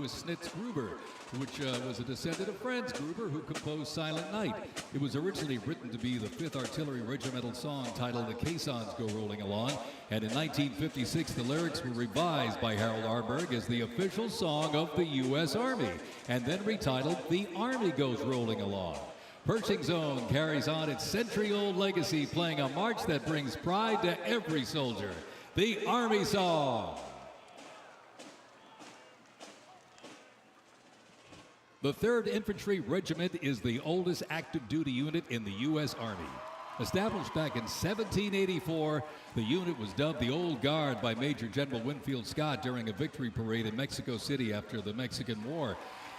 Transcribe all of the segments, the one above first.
Louis Snitz Gruber, which was a descendant of Franz Gruber, who composed Silent Night. It was originally written to be the 5th Artillery Regimental song titled The Caissons Go Rolling Along, and in 1956 the lyrics were revised by Harold Arberg as the official song of the U.S. Army, and then retitled The Army Goes Rolling Along. Pershing Zone carries on its century-old legacy, playing a march that brings pride to every soldier, the Army Song. The 3rd Infantry Regiment is the oldest active duty unit in the U.S. Army. Established back in 1784, the unit was dubbed the Old Guard by Major General Winfield Scott during a victory parade in Mexico City after the Mexican War.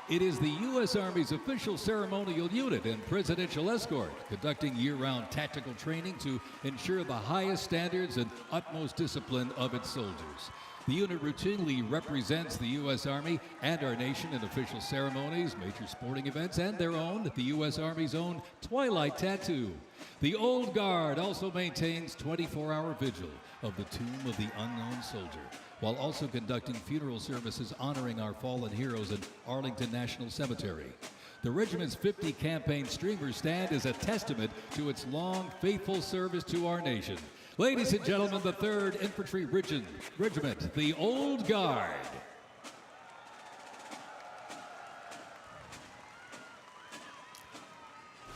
It is the U.S. Army's official ceremonial unit and presidential escort, conducting year-round tactical training to ensure the highest standards and utmost discipline of its soldiers. The unit routinely represents the U.S. Army and our nation in official ceremonies, major sporting events, and their own, the U.S. Army's own Twilight Tattoo. The Old Guard also maintains 24-hour vigil of the Tomb of the Unknown Soldier, while also conducting funeral services honoring our fallen heroes in Arlington National Cemetery. The regiment's 50 campaign streamer stand is a testament to its long, faithful service to our nation. Ladies and gentlemen, the 3rd Infantry Regiment, the Old Guard.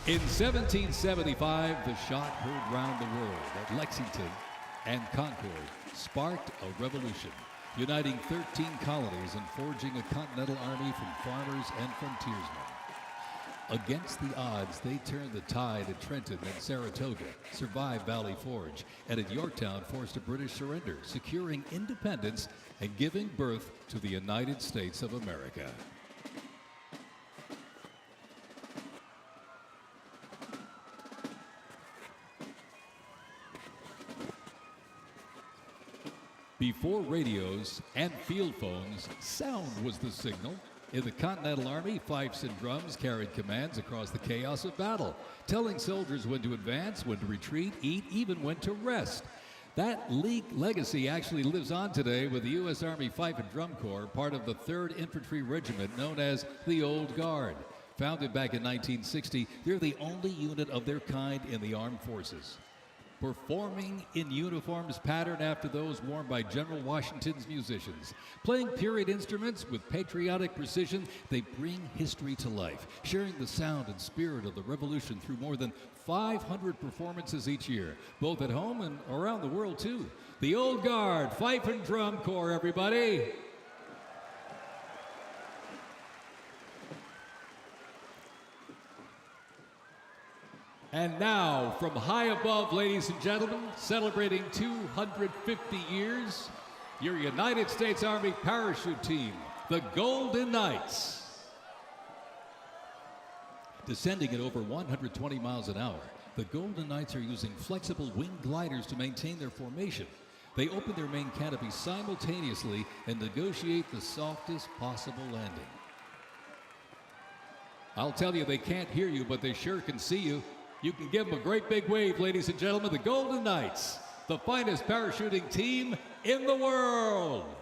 In 1775, the shot heard round the world at Lexington and Concord sparked a revolution, uniting 13 colonies and forging a continental army from farmers and frontiersmen. Against the odds, they turned the tide at Trenton and Saratoga, survived Valley Forge, and at Yorktown forced a British surrender, securing independence and giving birth to the United States of America. Before radios and field phones, sound was the signal. In the Continental Army, fifes and drums carried commands across the chaos of battle, telling soldiers when to advance, when to retreat, eat, even when to rest. That legacy actually lives on today with the U.S. Army Fife and Drum Corps, part of the 3rd Infantry Regiment known as the Old Guard. Founded back in 1960, they're the only unit of their kind in the armed forces. Performing in uniforms patterned after those worn by General Washington's musicians. Playing period instruments with patriotic precision, they bring history to life, sharing the sound and spirit of the Revolution through more than 500 performances each year, both at home and around the world too. The Old Guard, Fife and Drum Corps, everybody. And now, from high above, ladies and gentlemen, celebrating 250 years, your United States Army parachute team, the Golden Knights. Descending at over 120 miles an hour, the Golden Knights are using flexible wing gliders to maintain their formation. They open their main canopy simultaneously and negotiate the softest possible landing. I'll tell you, they can't hear you, but they sure can see you. You can give them a great big wave, ladies and gentlemen. The Golden Knights, the finest parachuting team in the world.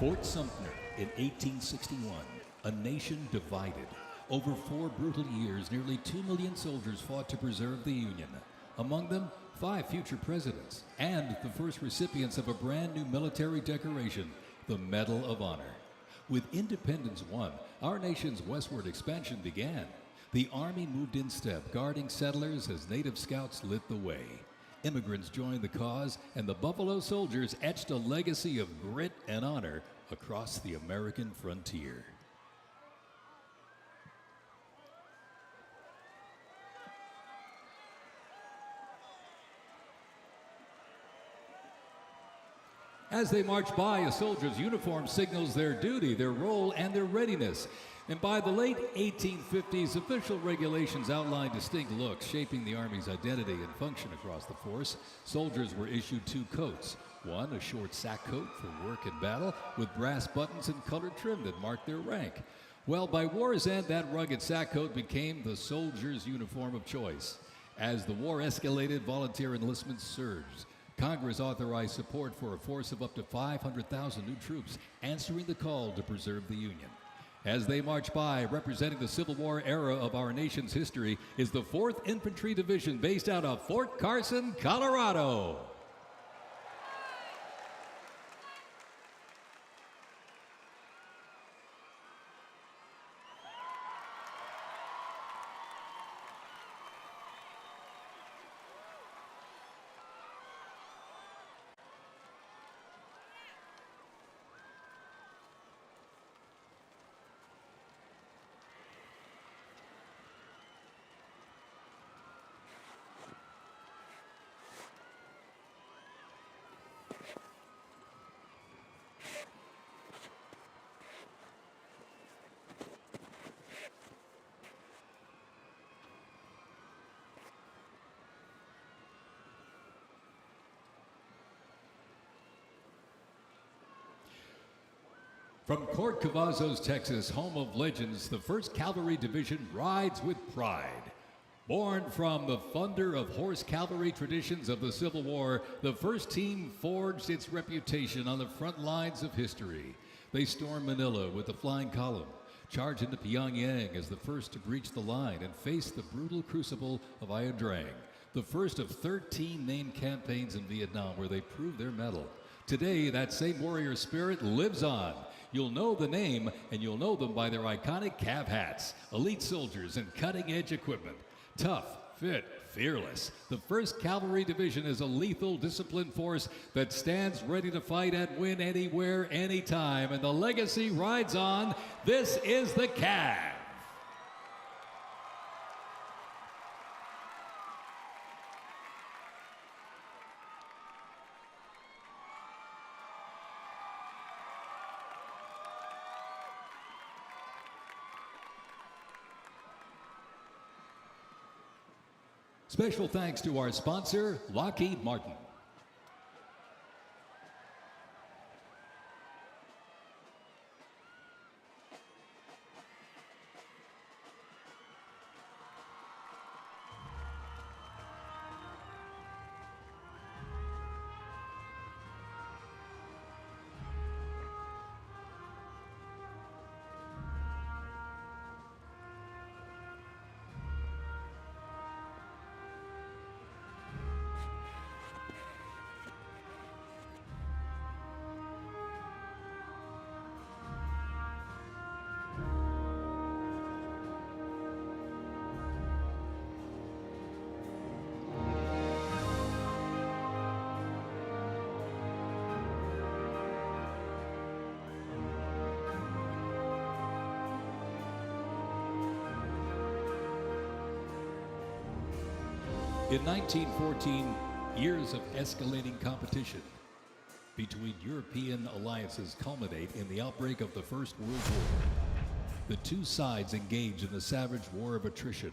Fort Sumter in 1861, a nation divided. Over 4 brutal years, nearly 2 million soldiers fought to preserve the Union. Among them, 5 future presidents, and the first recipients of a brand new military decoration, the Medal of Honor. With independence won, our nation's westward expansion began. The Army moved in step, guarding settlers as Native Scouts lit the way. Immigrants joined the cause, and the Buffalo Soldiers etched a legacy of grit and honor across the American frontier. As they march by, a soldier's uniform signals their duty, their role, and their readiness. And by the late 1850s, official regulations outlined distinct looks, shaping the Army's identity and function across the force. Soldiers were issued 2 coats. One, a short sack coat for work and battle, with brass buttons and colored trim that marked their rank. Well, by war's end, that rugged sack coat became the soldier's uniform of choice. As the war escalated, volunteer enlistment surged. Congress authorized support for a force of up to 500,000 new troops, answering the call to preserve the Union. As they march by, representing the Civil War era of our nation's history, is the 4th Infantry Division based out of Fort Carson, Colorado. From Fort Cavazos, Texas, home of legends, the 1st Cavalry Division rides with pride. Born from the thunder of horse cavalry traditions of the Civil War, the 1st team forged its reputation on the front lines of history. They stormed Manila with the flying column, charged into Pyongyang as the first to breach the line and face the brutal crucible of Ia Drang, the first of 13 named campaigns in Vietnam where they proved their mettle. Today, that same warrior spirit lives on. You'll know the name, and you'll know them by their iconic cav hats, elite soldiers, and cutting-edge equipment. Tough, fit, fearless. The 1st Cavalry Division is a lethal, disciplined force that stands ready to fight and win anywhere, anytime, and the legacy rides on. This is the Cav. Special thanks to our sponsor, Lockheed Martin. In 1914, years of escalating competition between European alliances culminate in the outbreak of the First World War. The 2 sides engage in the savage war of attrition,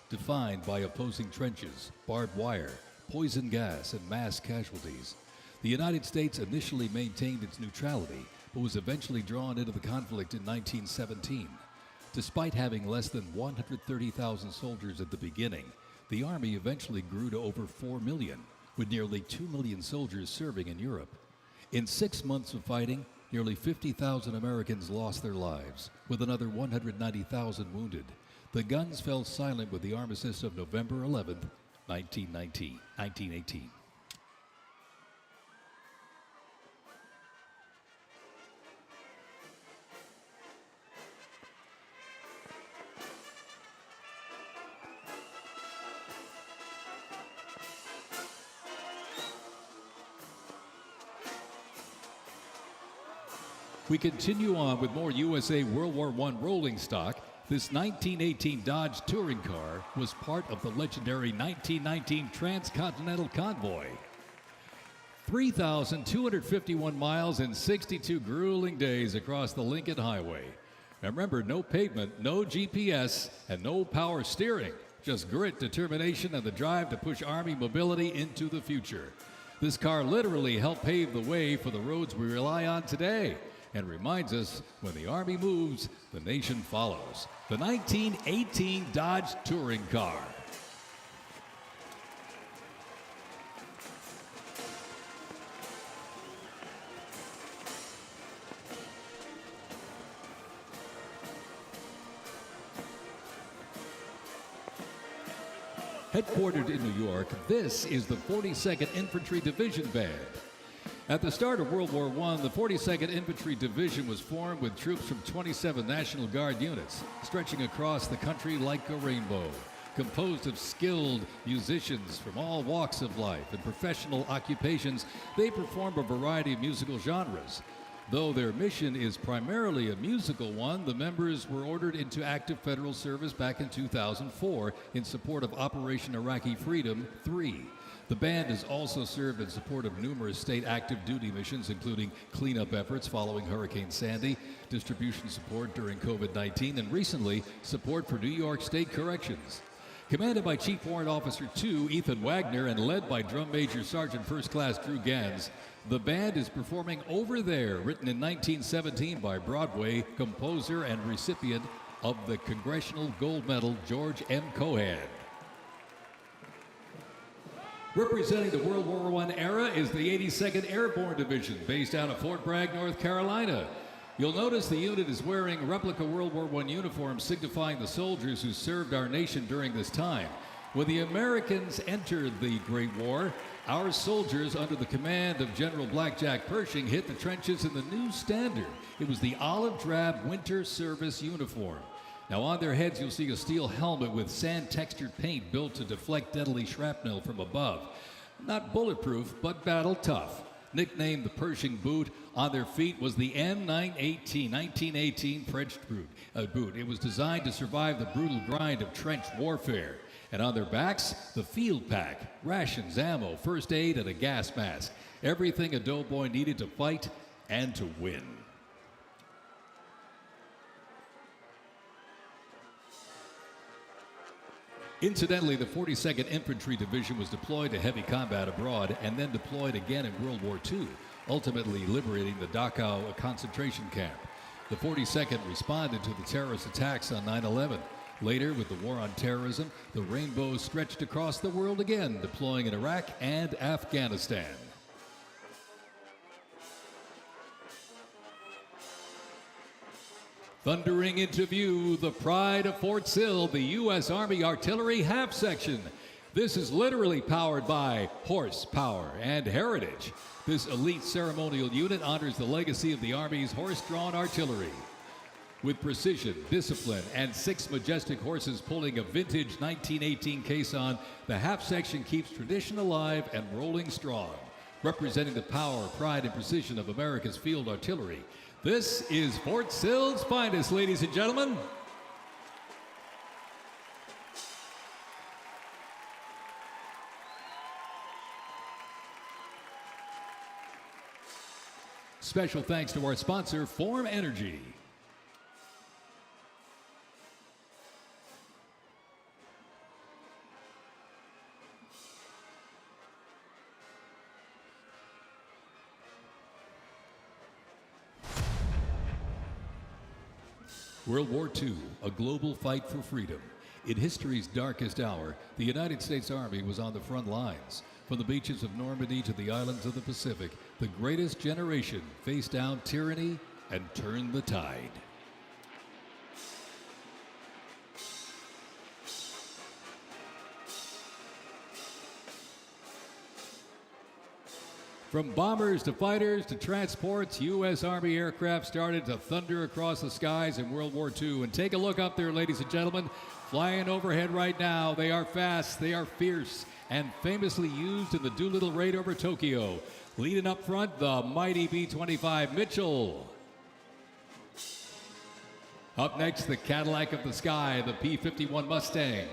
defined by opposing trenches, barbed wire, poison gas, and mass casualties. The United States initially maintained its neutrality, but was eventually drawn into the conflict in 1917. Despite having less than 130,000 soldiers at the beginning, the Army eventually grew to over 4 million, with nearly 2 million soldiers serving in Europe. In 6 months of fighting, nearly 50,000 Americans lost their lives, with another 190,000 wounded. The guns fell silent with the armistice of November 11th, 1918. We continue on with more USA World War I rolling stock. This 1918 Dodge touring car was part of the legendary 1919 Transcontinental Convoy. 3,251 miles and 62 grueling days across the Lincoln Highway. And remember, no pavement, no GPS, and no power steering. Just grit, determination, and the drive to push Army mobility into the future. This car literally helped pave the way for the roads we rely on today, and reminds us when the Army moves, the nation follows. The 1918 Dodge Touring Car. Headquartered in New York, this is the 42nd Infantry Division Band. At the start of World War I, the 42nd Infantry Division was formed with troops from 27 National Guard units, stretching across the country like a rainbow. Composed of skilled musicians from all walks of life and professional occupations, they perform a variety of musical genres. Though their mission is primarily a musical one, the members were ordered into active federal service back in 2004 in support of Operation Iraqi Freedom 3. The band has also served in support of numerous state active duty missions, including cleanup efforts following Hurricane Sandy, distribution support during COVID-19, and recently, support for New York State Corrections. Commanded by Chief Warrant Officer 2 Ethan Wagner and led by Drum Major Sergeant First Class Drew Gans, the band is performing Over There, written in 1917 by Broadway composer and recipient of the Congressional Gold Medal George M. Cohan. Representing the World War I era is the 82nd Airborne Division, based out of Fort Bragg, North Carolina. You'll notice the unit is wearing replica World War I uniforms signifying the soldiers who served our nation during this time. When the Americans entered the Great War, our soldiers, under the command of General Blackjack Pershing, hit the trenches in the new standard. It was the olive drab winter service uniform. Now on their heads you'll see a steel helmet with sand-textured paint built to deflect deadly shrapnel from above. Not bulletproof, but battle tough. Nicknamed the Pershing boot, on their feet was the M918 1918 French boot. It was designed to survive the brutal grind of trench warfare. And on their backs, the field pack, rations, ammo, first aid, and a gas mask. Everything a doughboy needed to fight and to win. Incidentally, the 42nd Infantry Division was deployed to heavy combat abroad and then deployed again in World War II, ultimately liberating the Dachau concentration camp. The 42nd responded to the terrorist attacks on 9/11. Later, with the war on terrorism, the rainbow stretched across the world again, deploying in Iraq and Afghanistan. Thundering into view, the pride of Fort Sill, the U.S. Army Artillery Half Section. This is literally powered by horsepower and heritage. This elite ceremonial unit honors the legacy of the Army's horse-drawn artillery. With precision, discipline, and 6 majestic horses pulling a vintage 1918 caisson, the half section keeps tradition alive and rolling strong. Representing the power, pride, and precision of America's field artillery, this is Fort Sill's finest, ladies and gentlemen. Special thanks to our sponsor, Form Energy. World War II, a global fight for freedom. In history's darkest hour, the United States Army was on the front lines. From the beaches of Normandy to the islands of the Pacific, the greatest generation faced down tyranny and turned the tide. From bombers to fighters to transports, U.S. Army aircraft started to thunder across the skies in World War II. And take a look up there, ladies and gentlemen. Flying overhead right now. They are fast, they are fierce, and famously used in the Doolittle raid over Tokyo. Leading up front, the mighty B-25 Mitchell. Up next, the Cadillac of the sky, the P-51 Mustang.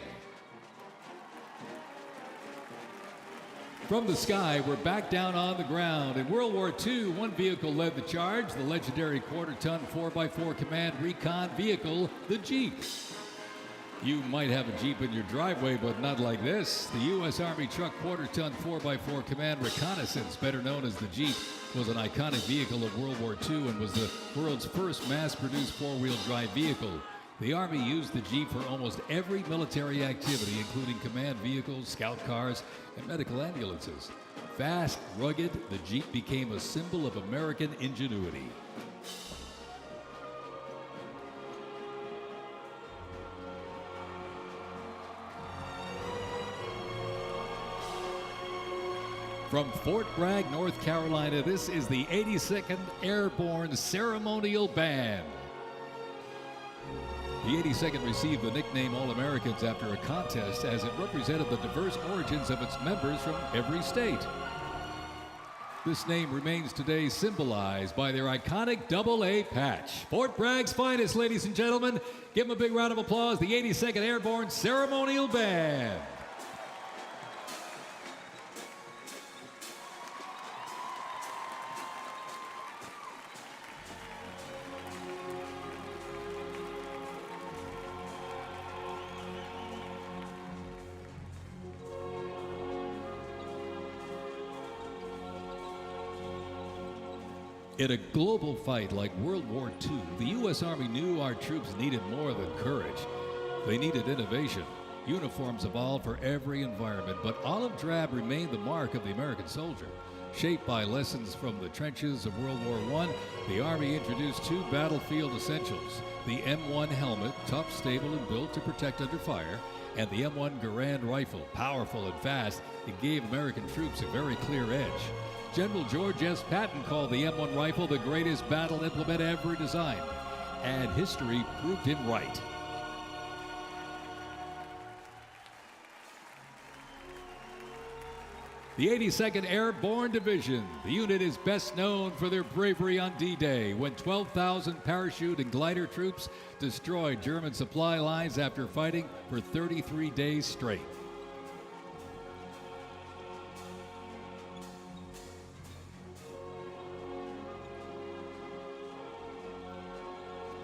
From the sky, we're back down on the ground. In World War II, one vehicle led the charge, the legendary quarter-ton 4x4 command recon vehicle, the Jeep. You might have a Jeep in your driveway, but not like this. The U.S. Army truck quarter-ton 4x4 command reconnaissance, better known as the Jeep, was an iconic vehicle of World War II and was the world's first mass-produced four-wheel drive vehicle. The Army used the Jeep for almost every military activity, including command vehicles, scout cars, and medical ambulances. Fast, rugged, the Jeep became a symbol of American ingenuity. From Fort Bragg, North Carolina, this is the 82nd Airborne Ceremonial Band. The 82nd received the nickname All-Americans after a contest as it represented the diverse origins of its members from every state. This name remains today symbolized by their iconic AA patch. Fort Bragg's finest, ladies and gentlemen. Give them a big round of applause, the 82nd Airborne Ceremonial Band. In a global fight like World War II, the U.S. Army knew our troops needed more than courage. They needed innovation. Uniforms evolved for every environment, but olive drab remained the mark of the American soldier. Shaped by lessons from the trenches of World War I, the Army introduced two battlefield essentials: the M1 helmet, tough, stable, and built to protect under fire, and the M1 Garand rifle, powerful and fast. It gave American troops a very clear edge. General George S. Patton called the M1 rifle the greatest battle implement ever designed, and history proved him right. The 82nd Airborne Division. The unit is best known for their bravery on D-Day, when 12,000 parachute and glider troops destroyed German supply lines after fighting for 33 days straight.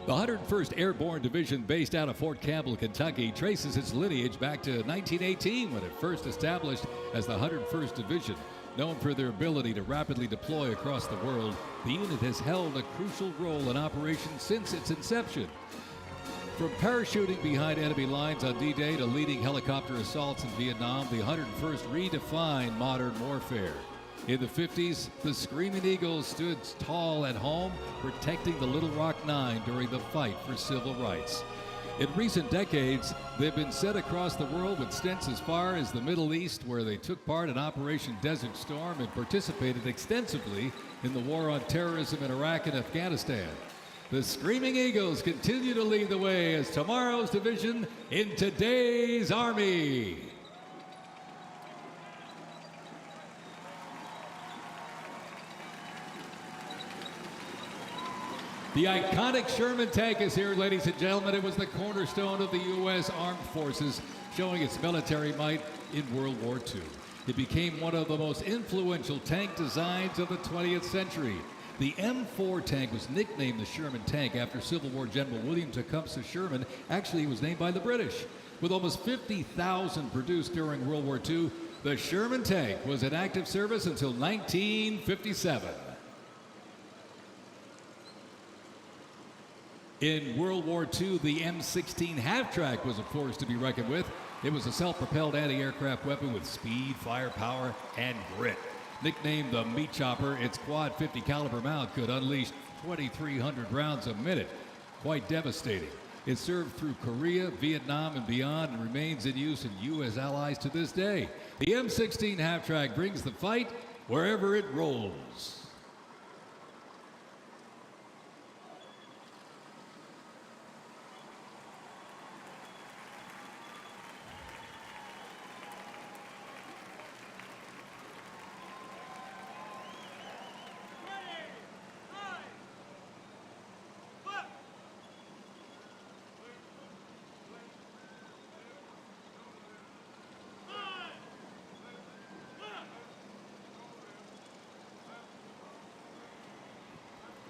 The 101st Airborne Division, based out of Fort Campbell, Kentucky, traces its lineage back to 1918 when it first established as the 101st Division. Known for their ability to rapidly deploy across the world, the unit has held a crucial role in operations since its inception. From parachuting behind enemy lines on D-Day to leading helicopter assaults in Vietnam, the 101st redefined modern warfare. In the 50s, the Screaming Eagles stood tall at home, protecting the Little Rock Nine during the fight for civil rights. In recent decades, they've been sent across the world with stints as far as the Middle East, where they took part in Operation Desert Storm and participated extensively in the war on terrorism in Iraq and Afghanistan. The Screaming Eagles continue to lead the way as tomorrow's division in today's Army. The iconic Sherman tank is here, ladies and gentlemen. It was the cornerstone of the U.S. Armed Forces, showing its military might in World War II. It became one of the most influential tank designs of the 20th century. The M4 tank was nicknamed the Sherman tank after Civil War General William Tecumseh Sherman. Actually, it was named by the British. With almost 50,000 produced during World War II, the Sherman tank was in active service until 1957. In World War II, the M16 half-track was a force to be reckoned with. It was a self-propelled anti-aircraft weapon with speed, firepower, and grit. Nicknamed the Meat Chopper, its quad 50 caliber mount could unleash 2,300 rounds a minute. Quite devastating. It served through Korea, Vietnam, and beyond, and remains in use in U.S. allies to this day. The M16 half-track brings the fight wherever it rolls.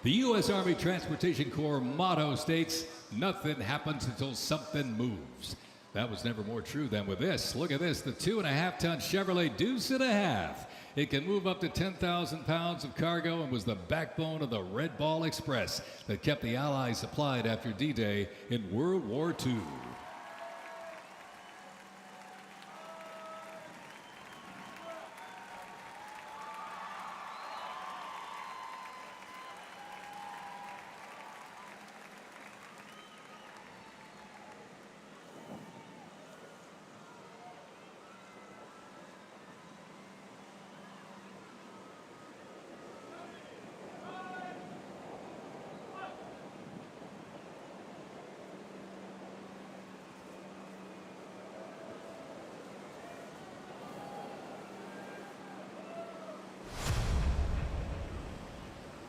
The U.S. Army Transportation Corps motto states, "Nothing happens until something moves." That was never more true than with this. Look at this, the 2.5-ton Chevrolet Deuce and a Half. It can move up to 10,000 pounds of cargo and was the backbone of the Red Ball Express that kept the Allies supplied after D-Day in World War II.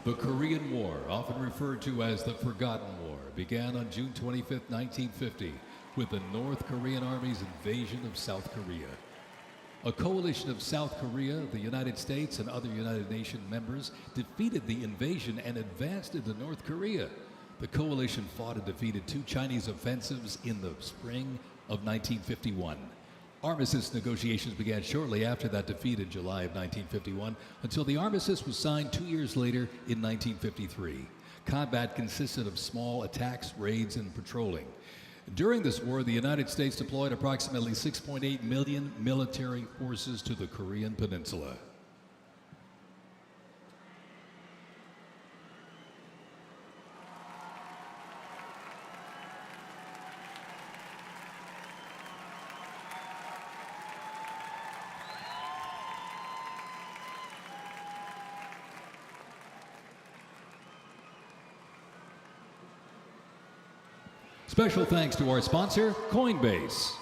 The Korean War, often referred to as the Forgotten War, began on June 25, 1950, with the North Korean Army's invasion of South Korea. A coalition of South Korea, the United States, and other United Nations members defeated the invasion and advanced into North Korea. The coalition fought and defeated 2 Chinese offensives in the spring of 1951. Armistice negotiations began shortly after that defeat in July of 1951 until the armistice was signed 2 years later in 1953. Combat consisted of small attacks, raids, and patrolling. During this war, the United States deployed approximately 6.8 million military forces to the Korean Peninsula. Special thanks to our sponsor, Coinbase.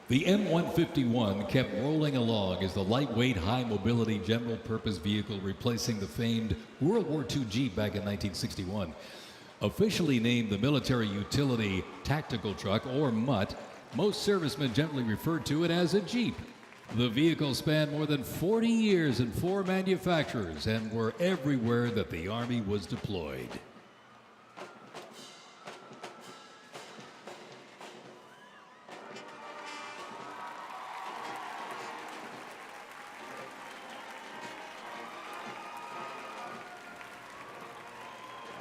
The M151 kept rolling along as the lightweight, high-mobility general-purpose vehicle replacing the famed World War II Jeep back in 1961. Officially named the Military Utility Tactical Truck, or MUT, most servicemen generally referred to it as a Jeep. The vehicle spanned more than 40 years in 4 manufacturers and were everywhere that the Army was deployed.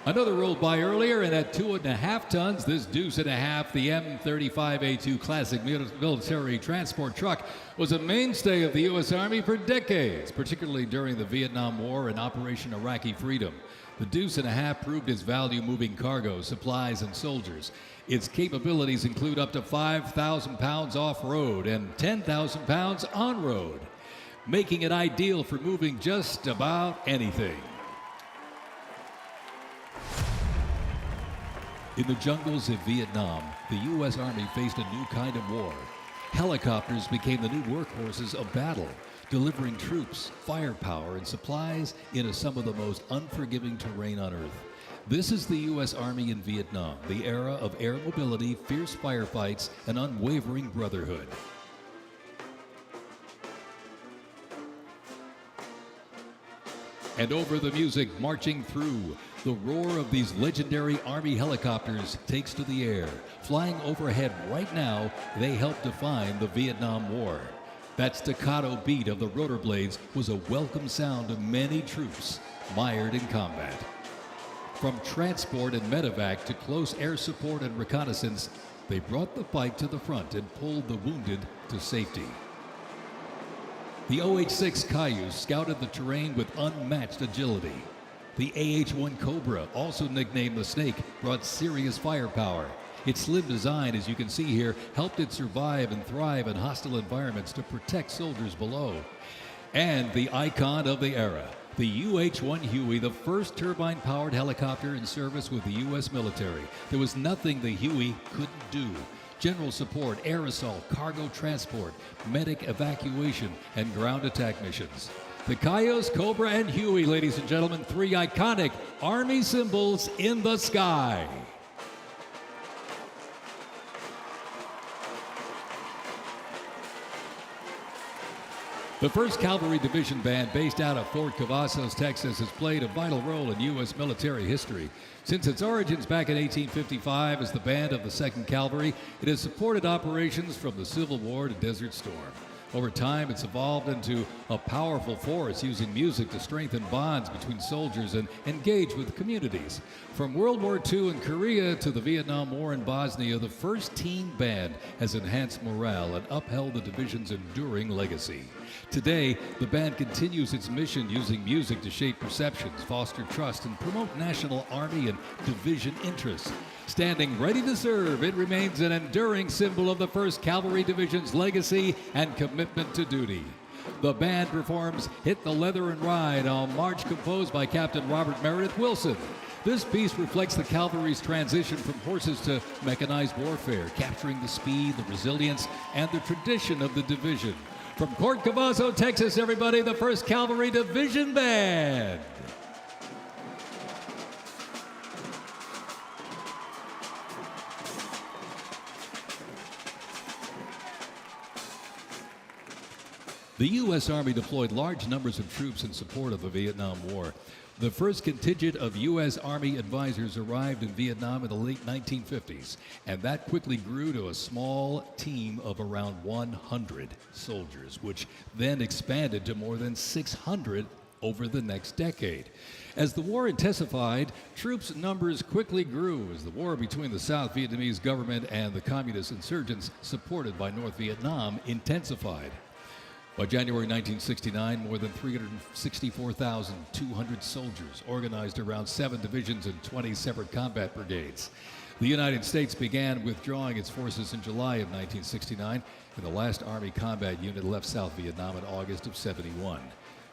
Another rolled by earlier, and at 2.5 tons, this Deuce and a Half, the M35A2 classic military transport truck, was a mainstay of the U.S. Army for decades, particularly during the Vietnam War and Operation Iraqi Freedom. The Deuce and a Half proved its value moving cargo, supplies, and soldiers. Its capabilities include up to 5,000 pounds off-road and 10,000 pounds on-road, making it ideal for moving just about anything. In the jungles of Vietnam, the U.S. Army faced a new kind of war. Helicopters became the new workhorses of battle, delivering troops, firepower, and supplies into some of the most unforgiving terrain on Earth. This is the U.S. Army in Vietnam, the era of air mobility, fierce firefights, and unwavering brotherhood. And over the music marching through, the roar of these legendary Army helicopters takes to the air. Flying overhead right now, they help define the Vietnam War. That staccato beat of the rotor blades was a welcome sound to many troops mired in combat. From transport and medevac to close air support and reconnaissance, they brought the fight to the front and pulled the wounded to safety. The OH-6 Cayuse scouted the terrain with unmatched agility. The AH-1 Cobra, also nicknamed the Snake, brought serious firepower. Its slim design, as you can see here, helped it survive and thrive in hostile environments to protect soldiers below. And the icon of the era, the UH-1 Huey, the first turbine-powered helicopter in service with the U.S. military. There was nothing the Huey couldn't do. General support, air assault, cargo transport, medic evacuation, and ground attack missions. The Cayuse, Cobra, and Huey, ladies and gentlemen, three iconic Army symbols in the sky. The 1st Cavalry Division Band, based out of Fort Cavazos, Texas, has played a vital role in U.S. military history. Since its origins back in 1855 as the band of the 2nd Cavalry, it has supported operations from the Civil War to Desert Storm. Over time, it's evolved into a powerful force, using music to strengthen bonds between soldiers and engage with communities. From World War II in Korea to the Vietnam War in Bosnia, the 1st Teen Band has enhanced morale and upheld the division's enduring legacy. Today, the band continues its mission using music to shape perceptions, foster trust, and promote national Army and division interests. Standing ready to serve, it remains an enduring symbol of the 1st Cavalry Division's legacy and commitment to duty. The band performs Hit the Leather and Ride, a march composed by Captain Robert Meredith Wilson. This piece reflects the cavalry's transition from horses to mechanized warfare, capturing the speed, the resilience, and the tradition of the division. From Fort Cavazos, Texas, everybody, the 1st Cavalry Division Band. The U.S. Army deployed large numbers of troops in support of the Vietnam War. The first contingent of U.S. Army advisors arrived in Vietnam in the late 1950s, and that quickly grew to a small team of around 100 soldiers, which then expanded to more than 600 over the next decade. As the war intensified, troops' numbers quickly grew as the war between the South Vietnamese government and the communist insurgents supported by North Vietnam intensified. By January 1969, more than 364,200 soldiers organized around 7 divisions and 20 separate combat brigades. The United States began withdrawing its forces in July of 1969, and the last Army combat unit left South Vietnam in August of '71.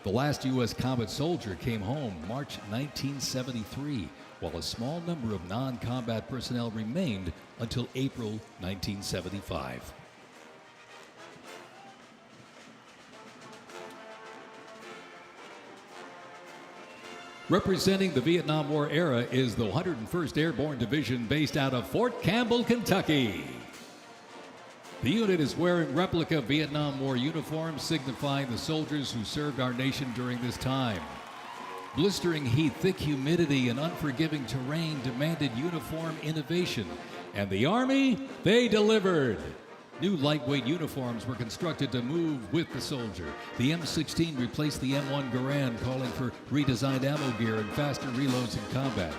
The last U.S. combat soldier came home March 1973, while a small number of non-combat personnel remained until April 1975. Representing the Vietnam War era is the 101st Airborne Division, based out of Fort Campbell, Kentucky. The unit is wearing replica Vietnam War uniforms, signifying the soldiers who served our nation during this time. Blistering heat, thick humidity, and unforgiving terrain demanded uniform innovation, and the Army, they delivered. New lightweight uniforms were constructed to move with the soldier. The M16 replaced the M1 Garand, calling for redesigned ammo gear and faster reloads in combat.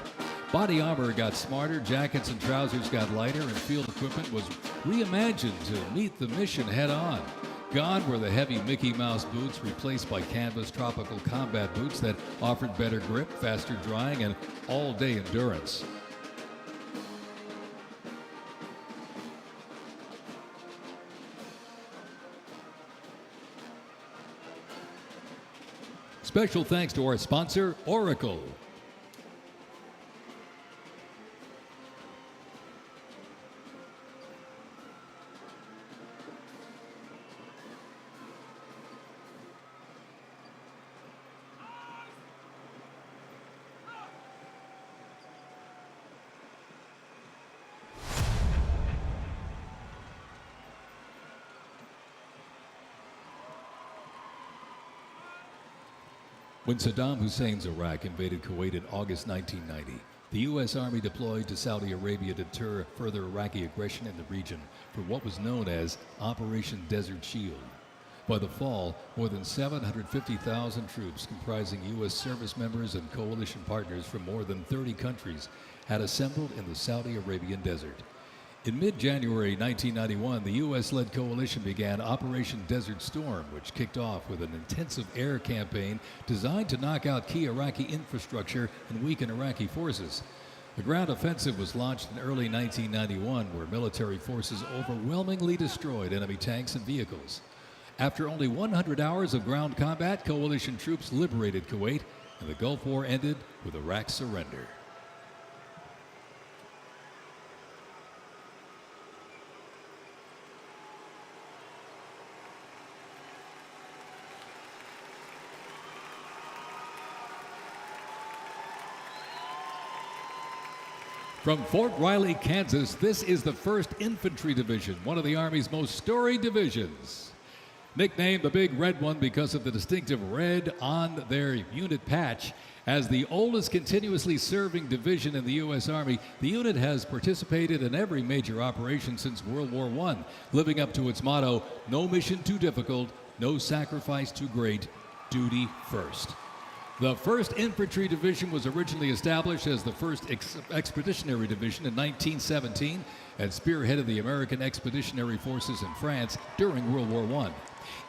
Body armor got smarter, jackets and trousers got lighter, and field equipment was reimagined to meet the mission head-on. Gone were the heavy Mickey Mouse boots, replaced by canvas tropical combat boots that offered better grip, faster drying, and all-day endurance. Special thanks to our sponsor, Oracle. When Saddam Hussein's Iraq invaded Kuwait in August 1990, the U.S. Army deployed to Saudi Arabia to deter further Iraqi aggression in the region for what was known as Operation Desert Shield. By the fall, more than 750,000 troops comprising U.S. service members and coalition partners from more than 30 countries had assembled in the Saudi Arabian desert. In mid-January 1991, the U.S.-led coalition began Operation Desert Storm, which kicked off with an intensive air campaign designed to knock out key Iraqi infrastructure and weaken Iraqi forces. The ground offensive was launched in early 1991, where military forces overwhelmingly destroyed enemy tanks and vehicles. After only 100 hours of ground combat, coalition troops liberated Kuwait, and the Gulf War ended with Iraq's surrender. From Fort Riley, Kansas, this is the 1st Infantry Division, one of the Army's most storied divisions. Nicknamed the Big Red One because of the distinctive red on their unit patch. As the oldest continuously serving division in the U.S. Army, the unit has participated in every major operation since World War I, living up to its motto, no mission too difficult, no sacrifice too great, duty first. The 1st Infantry Division was originally established as the 1st Expeditionary Division in 1917 and spearheaded the American Expeditionary Forces in France during World War I.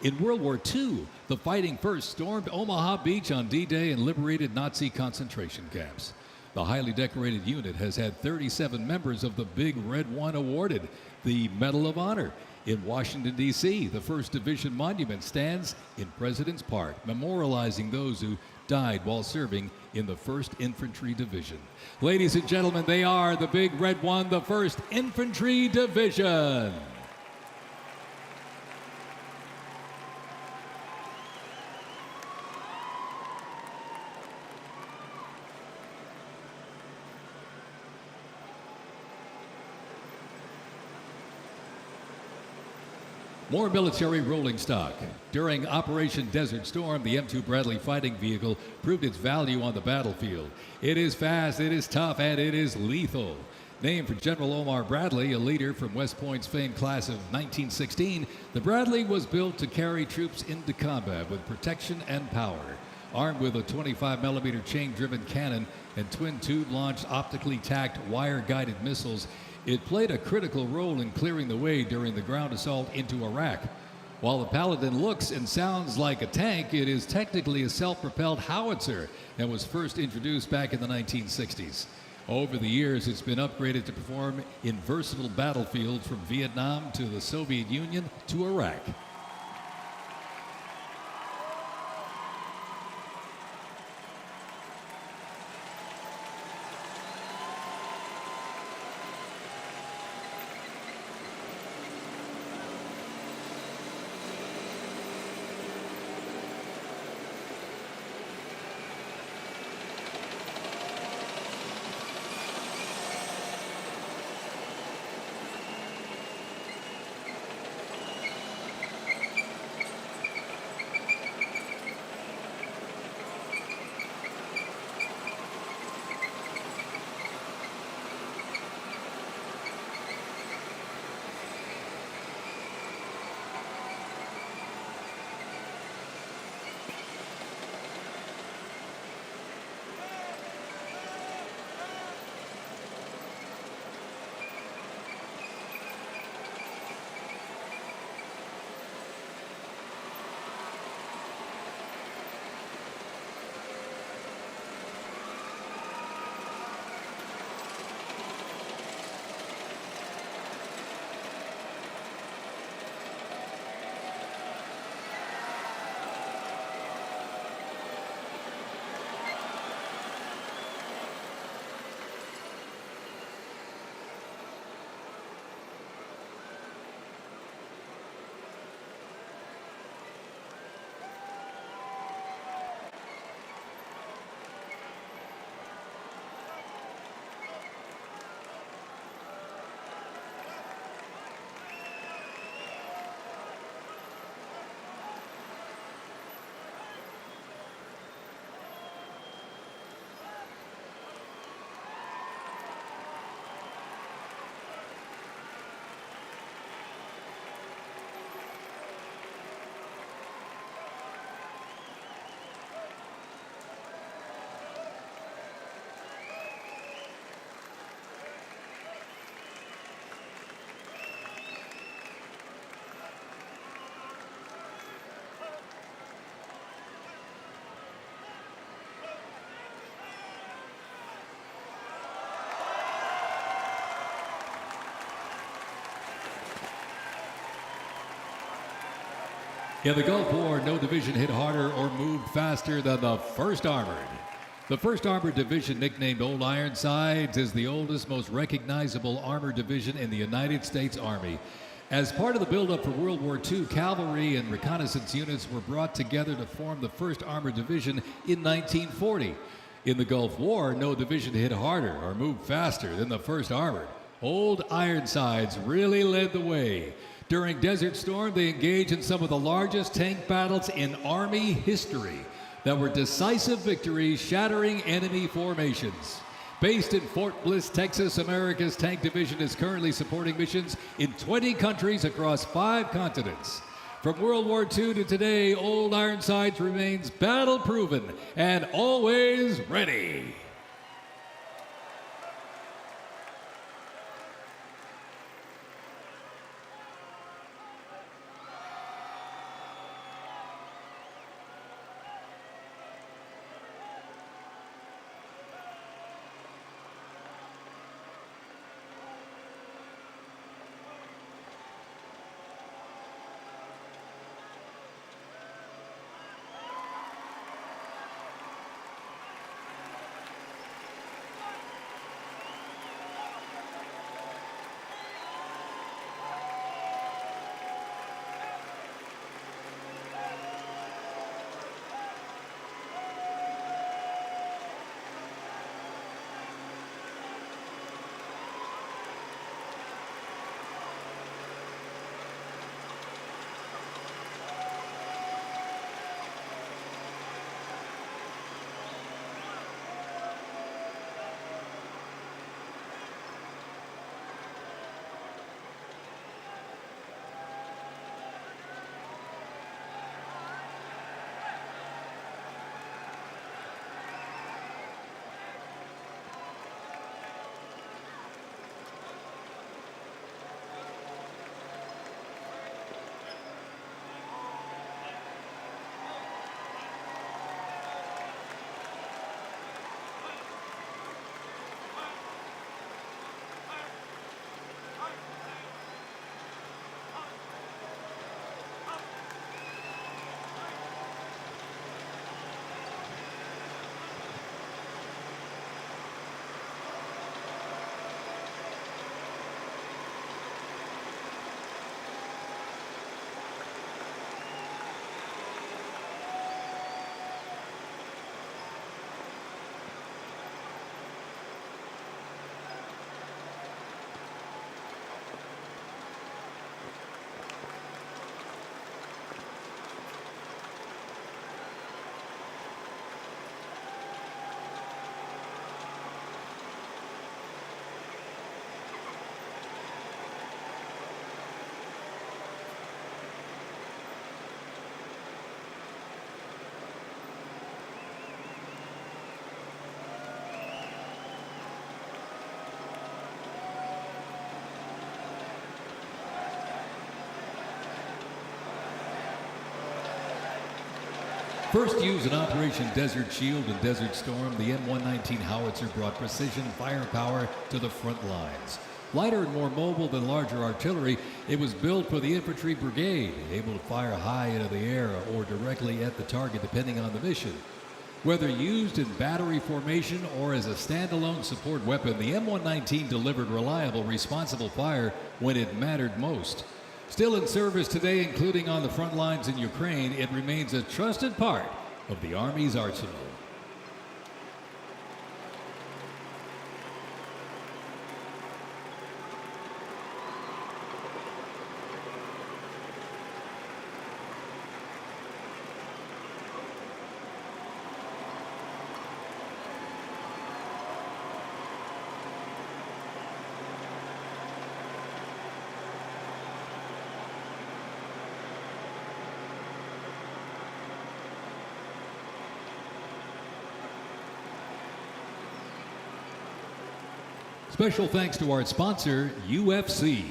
In World War II, the Fighting First stormed Omaha Beach on D-Day and liberated Nazi concentration camps. The highly decorated unit has had 37 members of the Big Red One awarded the Medal of Honor. In Washington, D.C., the 1st Division Monument stands in President's Park, memorializing those who died while serving in the 1st Infantry Division. Ladies and gentlemen, they are the Big Red One, the 1st Infantry Division. More military rolling stock. During Operation Desert Storm, the M2 Bradley fighting vehicle proved its value on the battlefield. It is fast, it is tough, and it is lethal. Named for General Omar Bradley, a leader from West Point's famed class of 1916, the Bradley was built to carry troops into combat with protection and power. Armed with a 25mm chain-driven cannon and twin-tube launched optically tacked wire-guided missiles, it played a critical role in clearing the way during the ground assault into Iraq. While the Paladin looks and sounds like a tank, it is technically a self-propelled howitzer that was first introduced back in the 1960s. Over the years, it's been upgraded to perform in versatile battlefields from Vietnam to the Soviet Union to Iraq. In the Gulf War, no division hit harder or moved faster than the 1st Armored. The 1st Armored Division, nicknamed Old Ironsides, is the oldest, most recognizable armored division in the United States Army. As part of the buildup for World War II, cavalry and reconnaissance units were brought together to form the 1st Armored Division in 1940. In the Gulf War, no division hit harder or moved faster than the 1st Armored. Old Ironsides really led the way. During Desert Storm, they engaged in some of the largest tank battles in Army history that were decisive victories, shattering enemy formations. Based in Fort Bliss, Texas, America's Tank Division is currently supporting missions in 20 countries across 5 continents. From World War II to today, Old Ironsides remains battle-proven and always ready. First used in Operation Desert Shield and Desert Storm, the M119 howitzer brought precision firepower to the front lines. Lighter and more mobile than larger artillery, it was built for the infantry brigade, able to fire high into the air or directly at the target depending on the mission. Whether used in battery formation or as a standalone support weapon, the M119 delivered reliable, responsible fire when it mattered most. Still in service today, including on the front lines in Ukraine, it remains a trusted part of the Army's arsenal. Special thanks to our sponsor, UFC.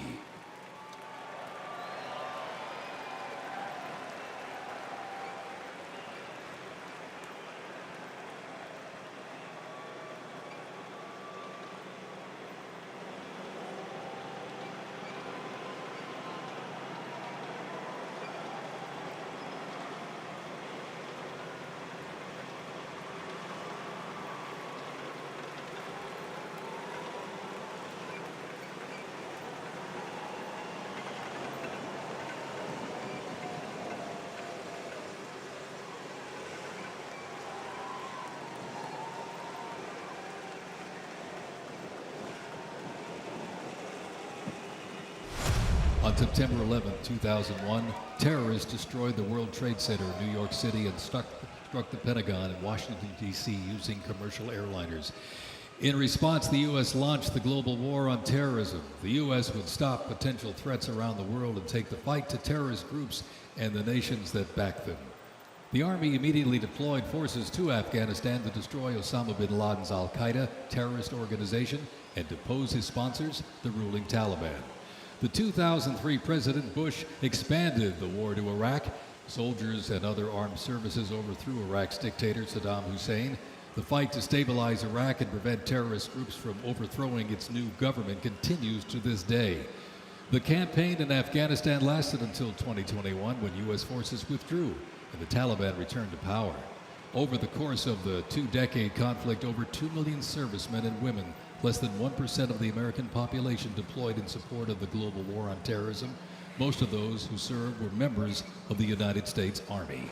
On September 11, 2001, terrorists destroyed the World Trade Center in New York City and struck the Pentagon in Washington, D.C. using commercial airliners. In response, the U.S. launched the global war on terrorism. The U.S. would stop potential threats around the world and take the fight to terrorist groups and the nations that back them. The Army immediately deployed forces to Afghanistan to destroy Osama bin Laden's al-Qaeda terrorist organization and depose his sponsors, the ruling Taliban. The 2003 President Bush expanded the war to Iraq. Soldiers and other armed services overthrew Iraq's dictator Saddam Hussein. The fight to stabilize Iraq and prevent terrorist groups from overthrowing its new government continues to this day. The campaign in Afghanistan lasted until 2021 when U.S. forces withdrew and the Taliban returned to power. Over the course of the two-decade conflict, over 2 million servicemen and women, less than 1% of the American population, deployed in support of the global war on terrorism. Most of those who served were members of the United States Army.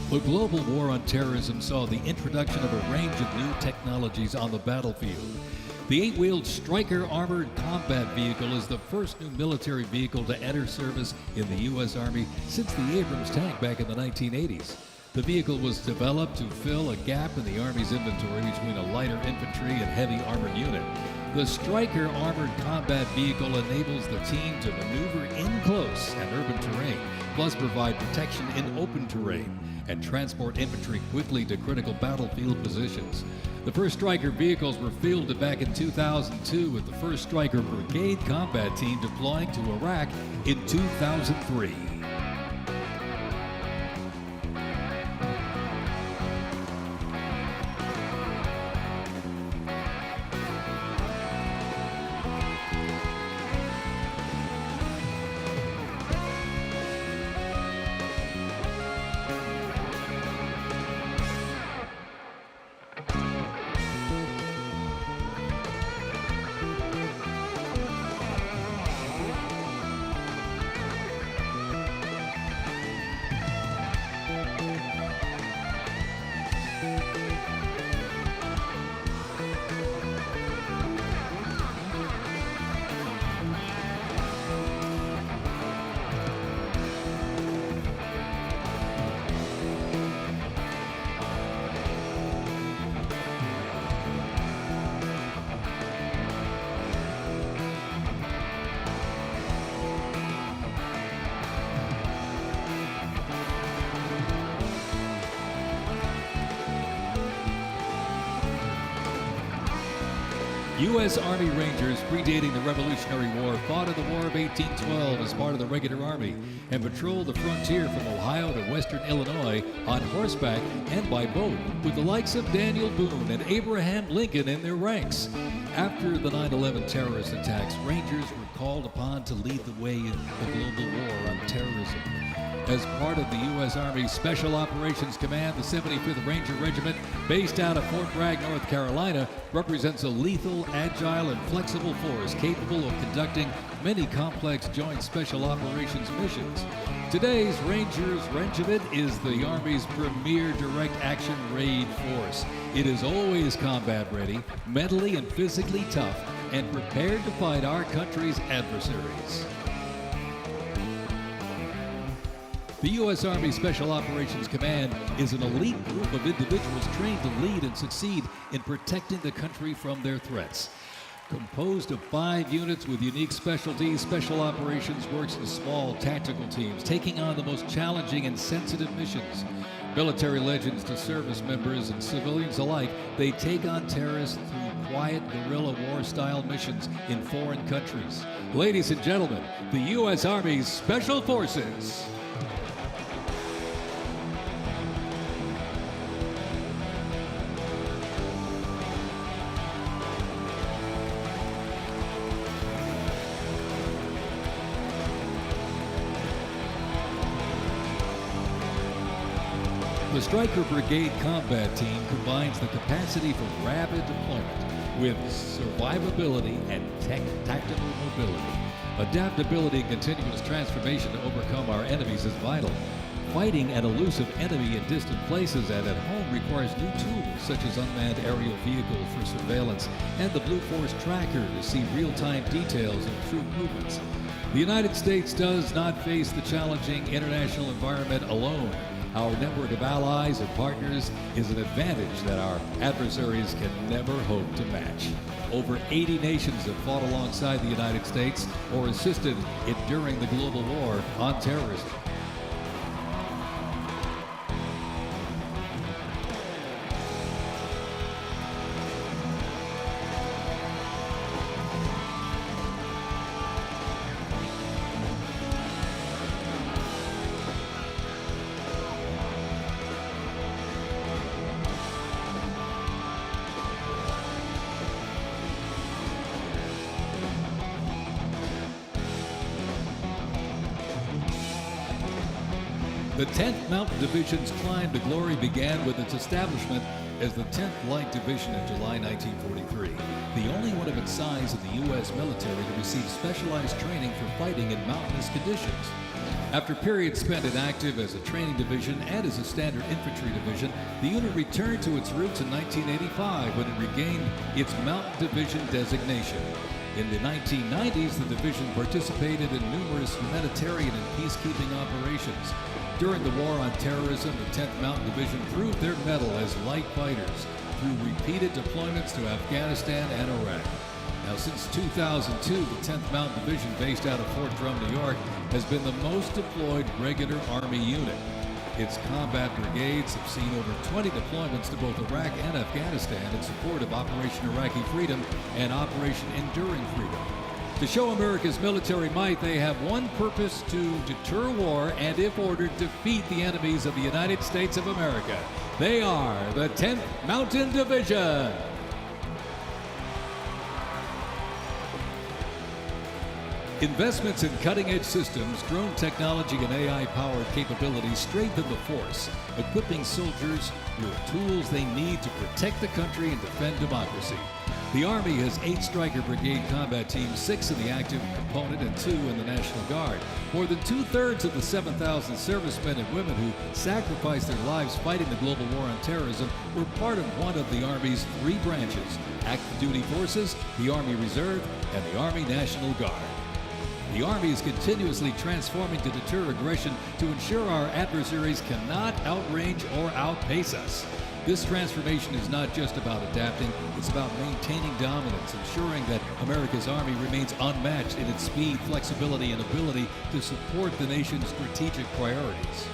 The global war on terrorism saw the introduction of a range of new technologies on the battlefield. The 8-wheeled Stryker Armored Combat Vehicle is the first new military vehicle to enter service in the U.S. Army since the Abrams tank back in the 1980s. The vehicle was developed to fill a gap in the Army's inventory between a lighter infantry and heavy armored unit. The Stryker Armored Combat Vehicle enables the team to maneuver in close and urban terrain, plus provide protection in open terrain and transport infantry quickly to critical battlefield positions. The first Stryker vehicles were fielded back in 2002 with the 1st Stryker Brigade combat team deploying to Iraq in 2003. U.S. Army Rangers, predating the Revolutionary War, fought in the War of 1812 as part of the regular Army and patrolled the frontier from Ohio to western Illinois on horseback and by boat, with the likes of Daniel Boone and Abraham Lincoln in their ranks. After the 9/11 terrorist attacks, Rangers were called upon to lead the way in the global war on terrorism. As part of the U.S. Army Special Operations Command, the 75th Ranger Regiment, based out of Fort Bragg, North Carolina, represents a lethal, agile, and flexible force capable of conducting many complex joint special operations missions. Today's Rangers Regiment is the Army's premier direct action raid force. It is always combat ready, mentally and physically tough, and prepared to fight our country's adversaries. The U.S. Army Special Operations Command is an elite group of individuals trained to lead and succeed in protecting the country from their threats. Composed of 5 units with unique specialties, Special Operations works in small tactical teams, taking on the most challenging and sensitive missions. Military legends to service members and civilians alike, they take on terrorists through quiet guerrilla war-style missions in foreign countries. Ladies and gentlemen, the U.S. Army's Special Forces. The Stryker Brigade Combat Team combines the capacity for rapid deployment with survivability and tactical mobility. Adaptability and continuous transformation to overcome our enemies is vital. Fighting an elusive enemy in distant places and at home requires new tools such as unmanned aerial vehicles for surveillance and the Blue Force Tracker to see real-time details of troop movements. The United States does not face the challenging international environment alone. Our network of allies and partners is an advantage that our adversaries can never hope to match. Over 80 nations have fought alongside the United States or assisted it during the global war on terrorism. The 10th Mountain Division's climb to glory began with its establishment as the 10th Light Division in July 1943, the only one of its size in the U.S. military to receive specialized training for fighting in mountainous conditions. After periods spent inactive as a training division and as a standard infantry division, the unit returned to its roots in 1985 when it regained its Mountain Division designation. In the 1990s, the division participated in numerous humanitarian and peacekeeping operations. During the War on Terrorism, the 10th Mountain Division proved their mettle as light fighters through repeated deployments to Afghanistan and Iraq. Now, since 2002, the 10th Mountain Division, based out of Fort Drum, New York, has been the most deployed regular Army unit. Its combat brigades have seen over 20 deployments to both Iraq and Afghanistan in support of Operation Iraqi Freedom and Operation Enduring Freedom. To show America's military might, they have one purpose: to deter war and, if ordered, defeat the enemies of the United States of America. They are the 10th Mountain Division. Investments in cutting-edge systems, drone technology, and AI-powered capabilities strengthen the force, equipping soldiers with tools they need to protect the country and defend democracy. The Army has 8 Stryker Brigade combat teams, 6 in the active component and 2 in the National Guard. More than 2/3 of the 7,000 servicemen and women who sacrificed their lives fighting the global war on terrorism were part of one of the Army's 3 branches: active duty forces, the Army Reserve, and the Army National Guard. The Army is continuously transforming to deter aggression to ensure our adversaries cannot outrange or outpace us. This transformation is not just about adapting, it's about maintaining dominance, ensuring that America's Army remains unmatched in its speed, flexibility, and ability to support the nation's strategic priorities.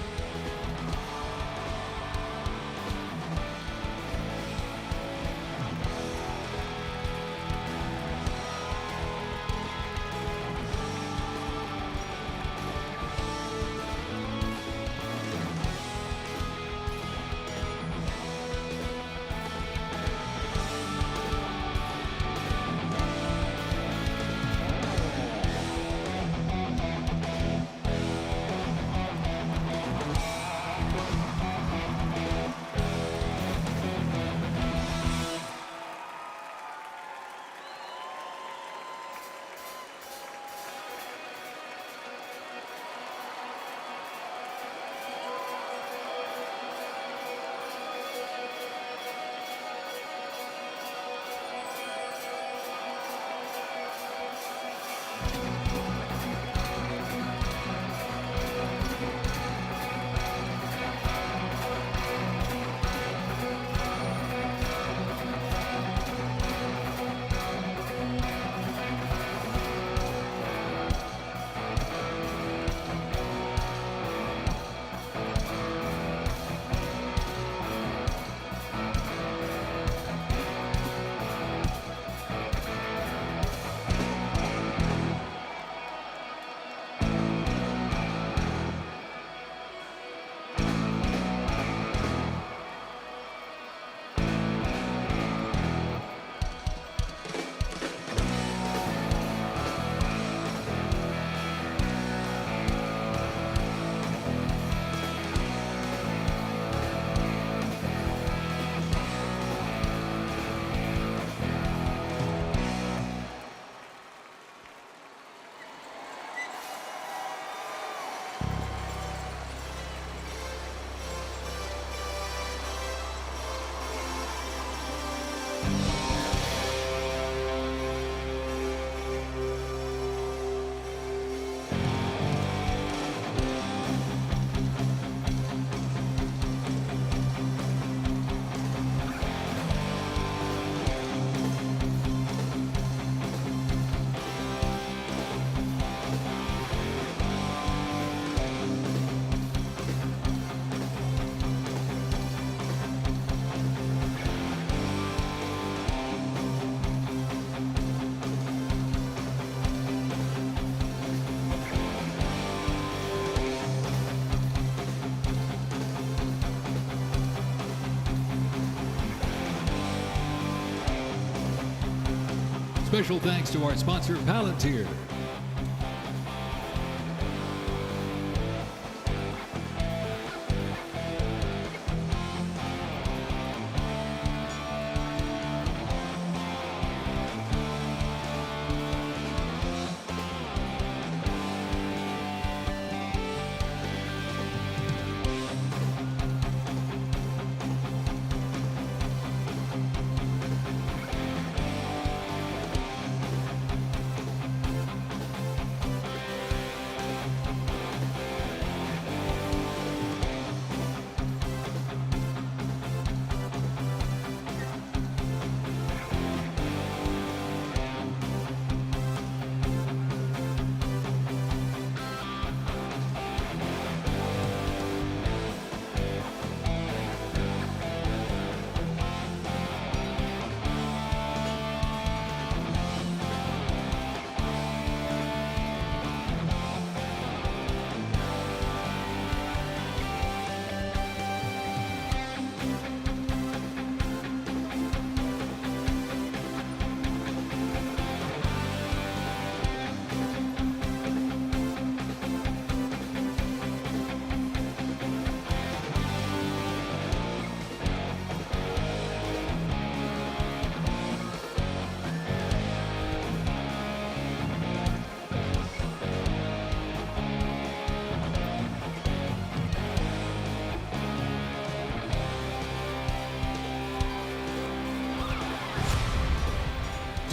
Special thanks to our sponsor, Palantir.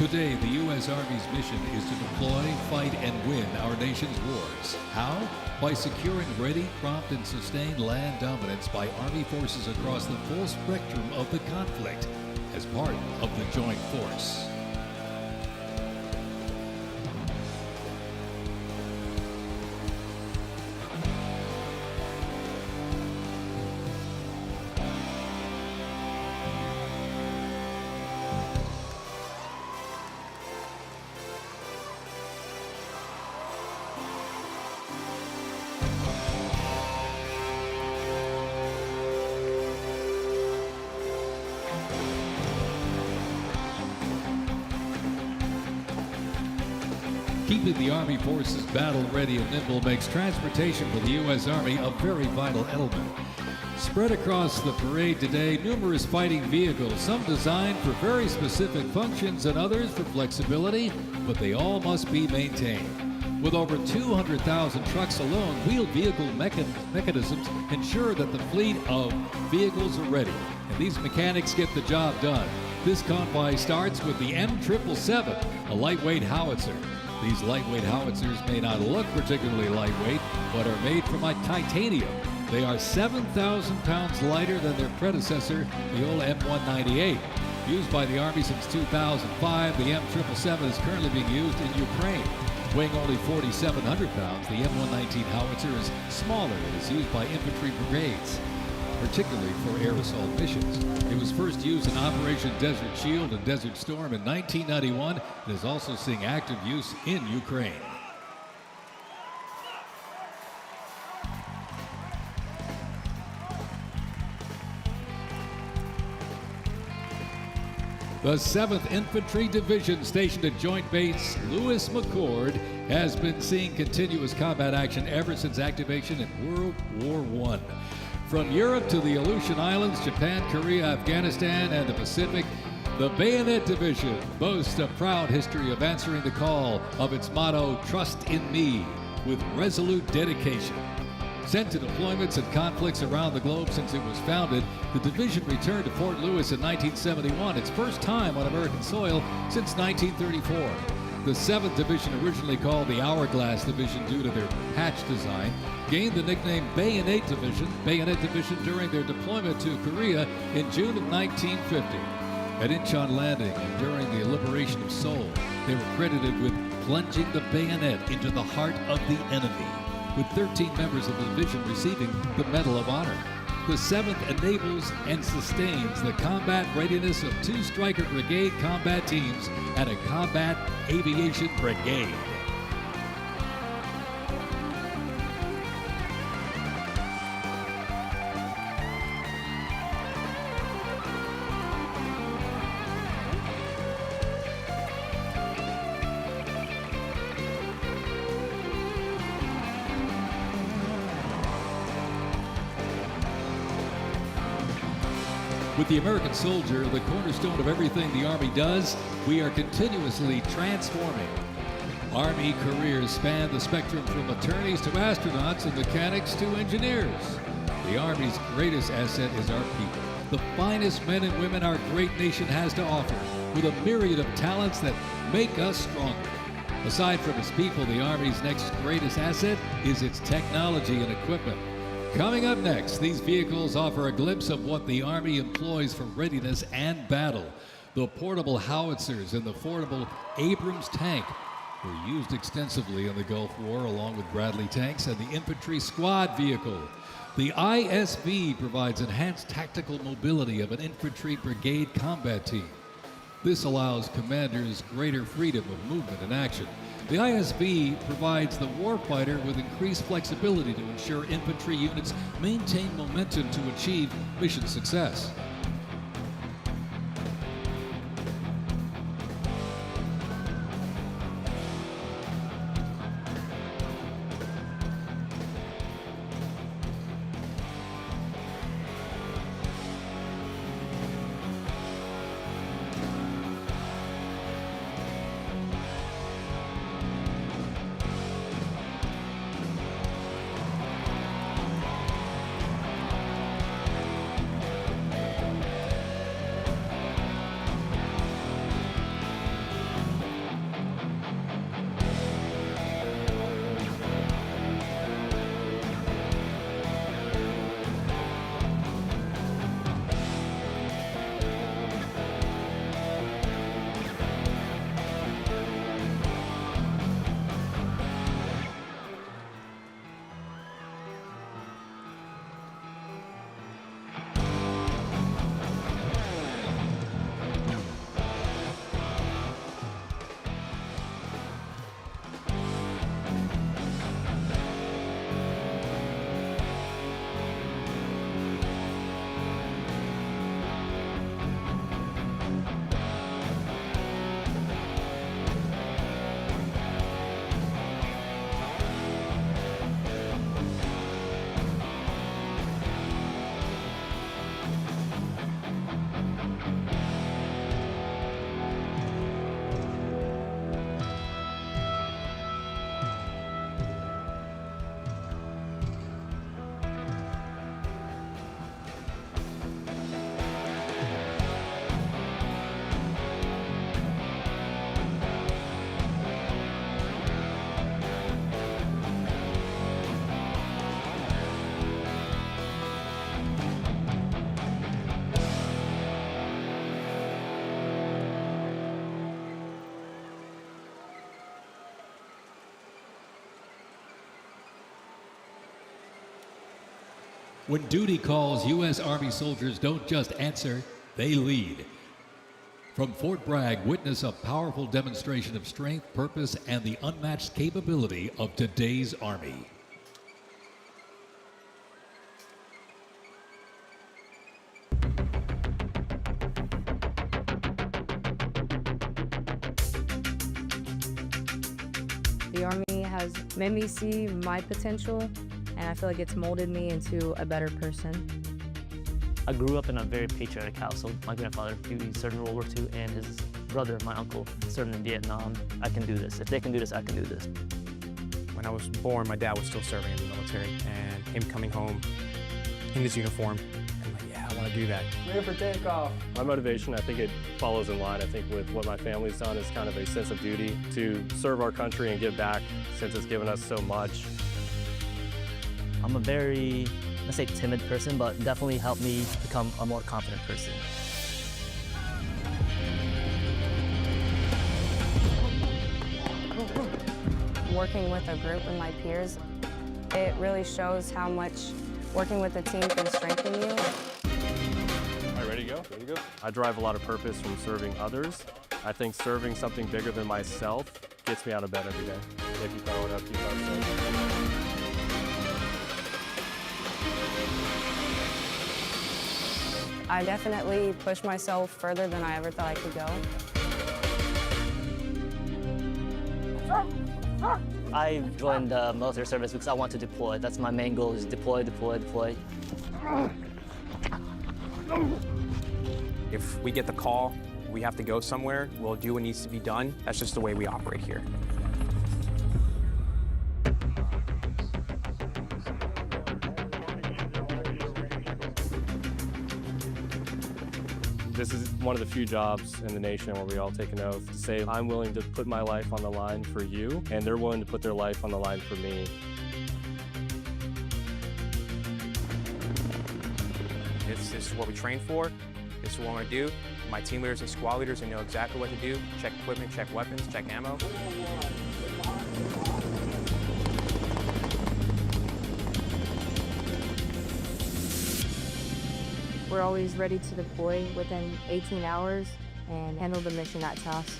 Today, the U.S. Army's mission is to deploy, fight, and win our nation's wars. How? By securing ready, prompt, and sustained land dominance by Army forces across the full spectrum of the conflict as part of the Joint Force. Keeping the Army forces battle-ready and nimble makes transportation for the U.S. Army a very vital element. Spread across the parade today, numerous fighting vehicles, some designed for very specific functions and others for flexibility, but they all must be maintained. With over 200,000 trucks alone, wheeled vehicle mechanisms ensure that the fleet of vehicles are ready, and these mechanics get the job done. This convoy starts with the M777, a lightweight howitzer. These lightweight howitzers may not look particularly lightweight, but are made from titanium. They are 7,000 pounds lighter than their predecessor, the old M198. Used by the Army since 2005, the M777 is currently being used in Ukraine. Weighing only 4,700 pounds, the M119 howitzer is smaller and is used by infantry brigades, particularly for air assault missions. It was first used in Operation Desert Shield and Desert Storm in 1991 and is also seeing active use in Ukraine. The 7th Infantry Division, stationed at Joint Base Lewis McChord, has been seeing continuous combat action ever since activation in World War I. From Europe to the Aleutian Islands, Japan, Korea, Afghanistan, and the Pacific, the Bayonet Division boasts a proud history of answering the call of its motto, "Trust in Me," with resolute dedication. Sent to deployments and conflicts around the globe since it was founded, the division returned to Fort Lewis in 1971, its first time on American soil since 1934. The 7th Division, originally called the Hourglass Division due to their hatch design, gained the nickname Bayonet Division during their deployment to Korea in June of 1950. At Incheon Landing and during the liberation of Seoul, they were credited with plunging the bayonet into the heart of the enemy, with 13 members of the division receiving the Medal of Honor. The 7th enables and sustains the combat readiness of 2 Stryker Brigade combat teams and a Combat Aviation Brigade. With the American soldier, the cornerstone of everything the Army does, we are continuously transforming. Army careers span the spectrum from attorneys to astronauts and mechanics to engineers. The Army's greatest asset is our people, the finest men and women our great nation has to offer, with a myriad of talents that make us stronger. Aside from its people, the Army's next greatest asset is its technology and equipment. Coming up next, these vehicles offer a glimpse of what the Army employs for readiness and battle. The portable howitzers and the portable Abrams tank were used extensively in the Gulf War, along with Bradley tanks and the infantry squad vehicle. The ISB provides enhanced tactical mobility of an infantry brigade combat team. This allows commanders greater freedom of movement and action. The ISB provides the warfighter with increased flexibility to ensure infantry units maintain momentum to achieve mission success. When duty calls, U.S. Army soldiers don't just answer, they lead. From Fort Bragg, witness a powerful demonstration of strength, purpose, and the unmatched capability of today's Army. The Army has made me see my potential, and I feel like it's molded me into a better person. I grew up in a very patriotic household. My grandfather, he served in World War II, and his brother, my uncle, served in Vietnam. I can do this. If they can do this, I can do this. When I was born, my dad was still serving in the military, and him coming home in his uniform, I'm like, yeah, I want to do that. Ready for takeoff. My motivation, I think it follows in line. I think with what my family's done is kind of a sense of duty to serve our country and give back since it's given us so much. I'm a very, let's say, timid person, but definitely helped me become a more confident person. Working with a group and my peers, it really shows how much working with a team can strengthen you. All right, ready to go? Ready to go. I derive a lot of purpose from serving others. I think serving something bigger than myself gets me out of bed every day. If you follow it up, keep up. I definitely pushed myself further than I ever thought I could go. I joined the military service because I want to deploy. That's my main goal, is deploy, deploy, deploy. If we get the call, we have to go somewhere, we'll do what needs to be done. That's just the way we operate here. This is one of the few jobs in the nation where we all take an oath to say, I'm willing to put my life on the line for you, and they're willing to put their life on the line for me. This is what we train for. This is what we're going to do. My team leaders and squad leaders, they know exactly what to do. Check equipment, check weapons, check ammo. We're always ready to deploy within 18 hours and handle the mission at task.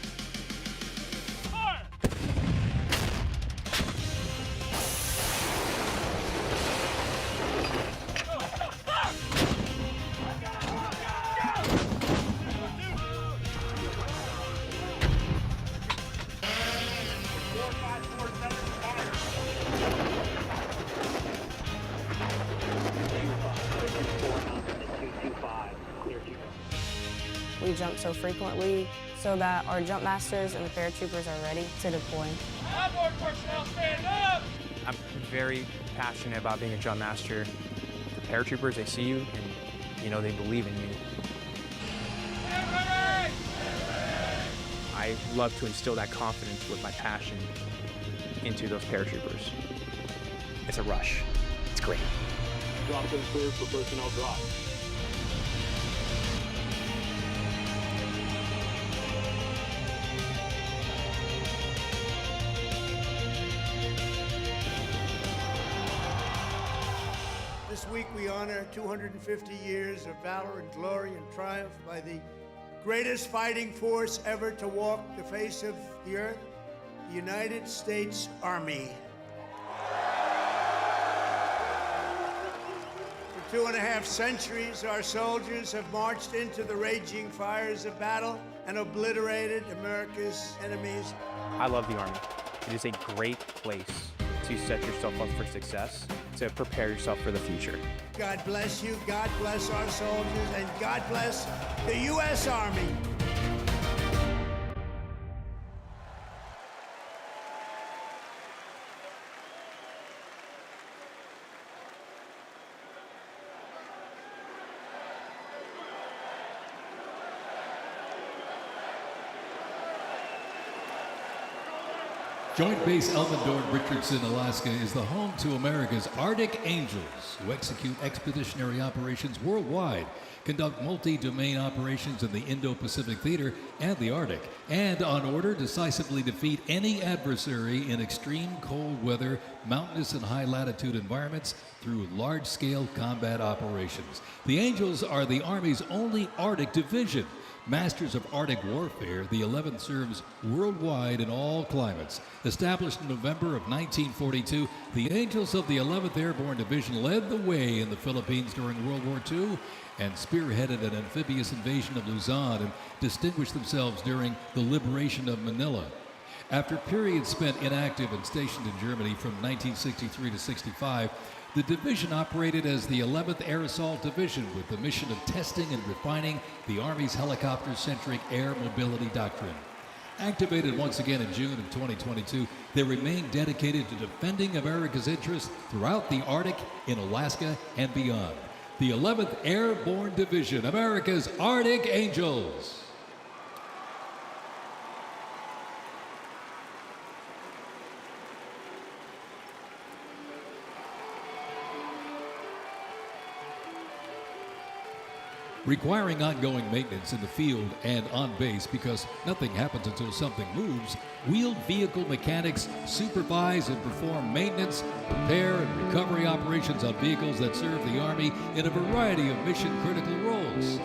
We jump so frequently so that our jump masters and the paratroopers are ready to deploy. Onboard personnel, stand up! I'm very passionate about being a jump master. The paratroopers, they see you and, you know, they believe in you. I love to instill that confidence with my passion into those paratroopers. It's a rush. It's great. Drop them clear for personnel drop. This week we honor 250 years of valor and glory and triumph by the greatest fighting force ever to walk the face of the earth, the United States Army. For 2.5 centuries, our soldiers have marched into the raging fires of battle and obliterated America's enemies. I love the Army. It is a great place to set yourself up for success, to prepare yourself for the future. God bless you, God bless our soldiers, and God bless the U.S. Army. Joint Base Elmendorf, Richardson, Alaska is the home to America's Arctic Angels, who execute expeditionary operations worldwide, conduct multi-domain operations in the Indo-Pacific Theater and the Arctic, and on order decisively defeat any adversary in extreme cold weather, mountainous and high latitude environments through large-scale combat operations. The Angels are the Army's only Arctic division. Masters of Arctic warfare, the 11th serves worldwide in all climates. Established in November of 1942, the Angels of the 11th Airborne Division led the way in the Philippines during World War II and spearheaded an amphibious invasion of Luzon and distinguished themselves during the liberation of Manila. After periods spent inactive and stationed in Germany from 1963 to 65, the division operated as the 11th Air Assault Division with the mission of testing and refining the Army's helicopter-centric air mobility doctrine. Activated once again in June of 2022, they remain dedicated to defending America's interests throughout the Arctic, in Alaska, and beyond. The 11th Airborne Division, America's Arctic Angels. Requiring ongoing maintenance in the field and on base because nothing happens until something moves, wheeled vehicle mechanics supervise and perform maintenance, repair, and recovery operations on vehicles that serve the Army in a variety of mission-critical roles.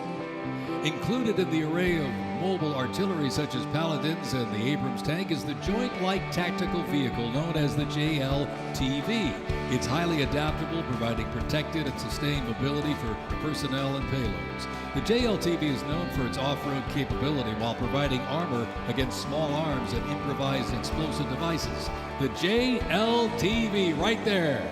Included in the array of mobile artillery such as Paladins and the Abrams tank is the Joint Light Tactical Vehicle known as the JLTV. It's highly adaptable, providing protected and sustained mobility for personnel and payloads. The JLTV is known for its off-road capability while providing armor against small arms and improvised explosive devices. The JLTV right there.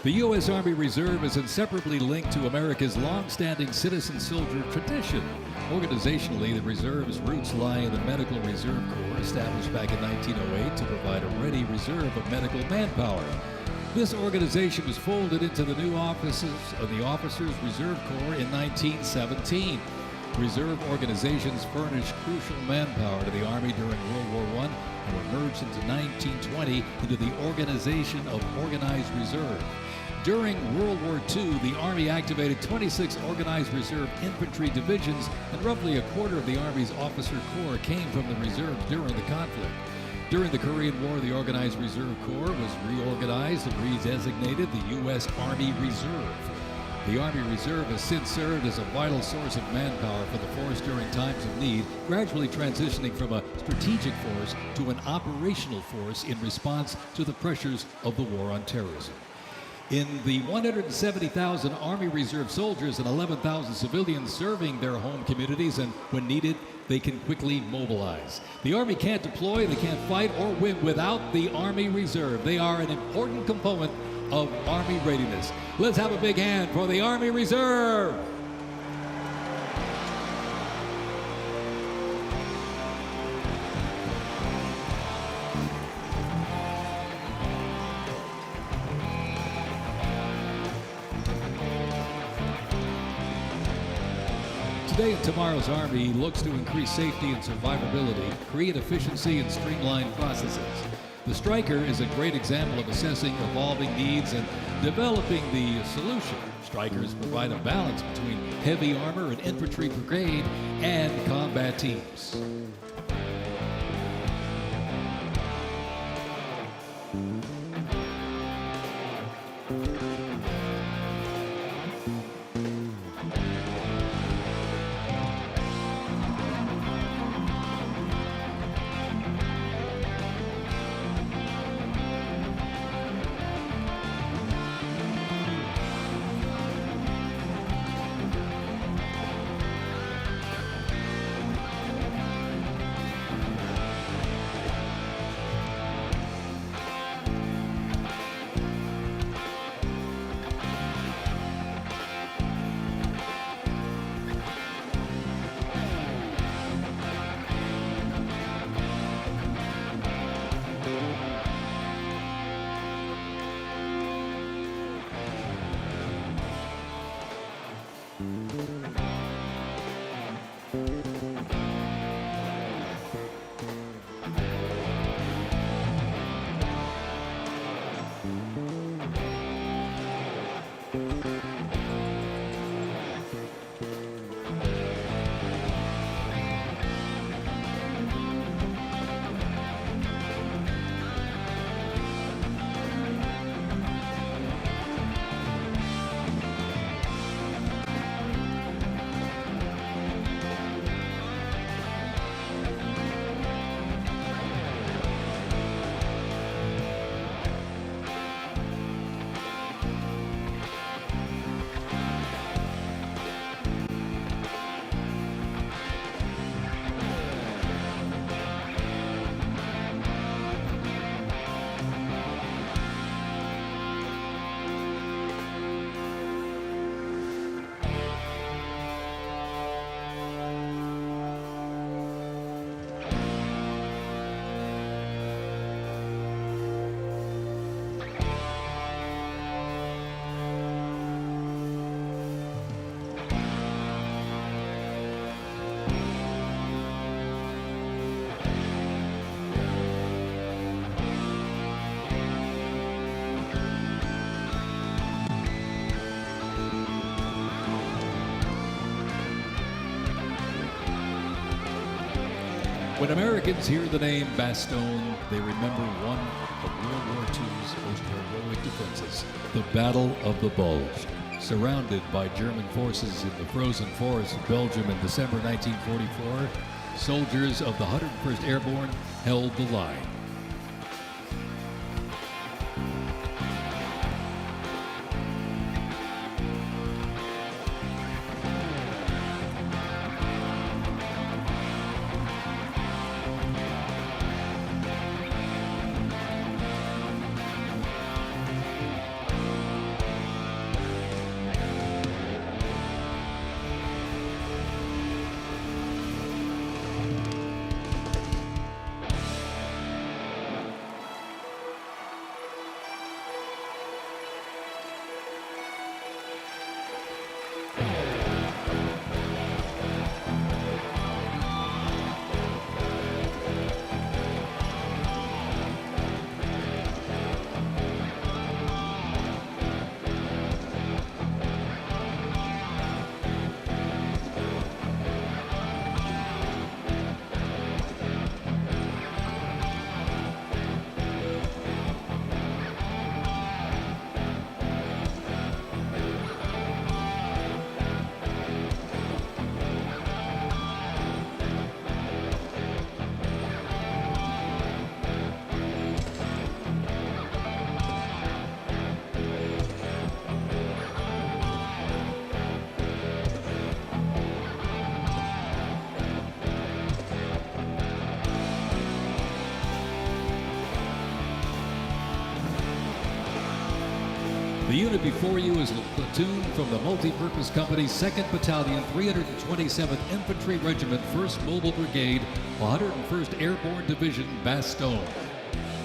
The U.S. Army Reserve is inseparably linked to America's long-standing citizen soldier tradition. Organizationally, the Reserve's roots lie in the Medical Reserve Corps, established back in 1908 to provide a ready reserve of medical manpower. This organization was folded into the new offices of the Officers Reserve Corps in 1917. Reserve organizations furnished crucial manpower to the Army during World War I and were merged into 1920 into the Organization of Organized Reserve. During World War II, the Army activated 26 Organized Reserve infantry divisions, and roughly a quarter of the Army's officer corps came from the reserves during the conflict. During the Korean War, the Organized Reserve Corps was reorganized and redesignated the U.S. Army Reserve. The Army Reserve has since served as a vital source of manpower for the force during times of need, gradually transitioning from a strategic force to an operational force in response to the pressures of the war on terrorism. In the 170,000 Army Reserve soldiers and 11,000 civilians serving their home communities, and when needed, they can quickly mobilize. The Army can't deploy, they can't fight or win without the Army Reserve. They are an important component of Army readiness. Let's have a big hand for the Army Reserve. Today and tomorrow's Army looks to increase safety and survivability, create efficiency, and streamline processes. The Stryker is a great example of assessing evolving needs and developing the solution. Strykers provide a balance between heavy armor and infantry brigade and combat teams. When Americans hear the name Bastogne, they remember one of World War II's most heroic defenses, the Battle of the Bulge. Surrounded by German forces in the frozen forests of Belgium in December 1944, soldiers of the 101st Airborne held the line. The unit before you is a platoon from the Multi-Purpose Company's 2nd Battalion, 327th Infantry Regiment, 1st Mobile Brigade, 101st Airborne Division, Bastogne.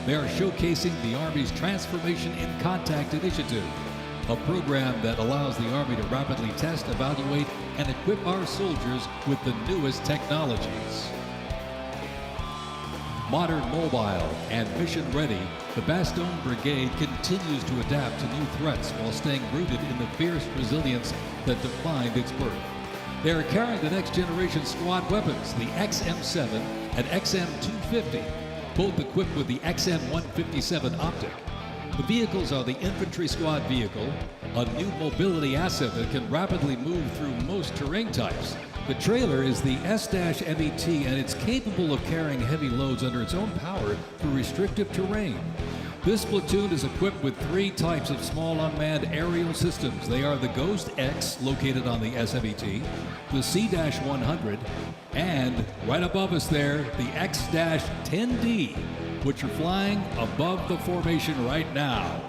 They are showcasing the Army's Transformation in Contact Initiative, a program that allows the Army to rapidly test, evaluate, and equip our soldiers with the newest technologies. Modern, mobile, and mission-ready, the Bastogne Brigade continues to adapt to new threats while staying rooted in the fierce resilience that defined its birth. They are carrying the next-generation squad weapons, the XM7 and XM250, both equipped with the XM157 optic. The vehicles are the infantry squad vehicle, a new mobility asset that can rapidly move through most terrain types. The trailer is the S-MET, and it's capable of carrying heavy loads under its own power through restrictive terrain. This platoon is equipped with 3 types of small unmanned aerial systems. They are the Ghost X, located on the S-MET, the C-100, and right above us there, the X-10D, which are flying above the formation right now.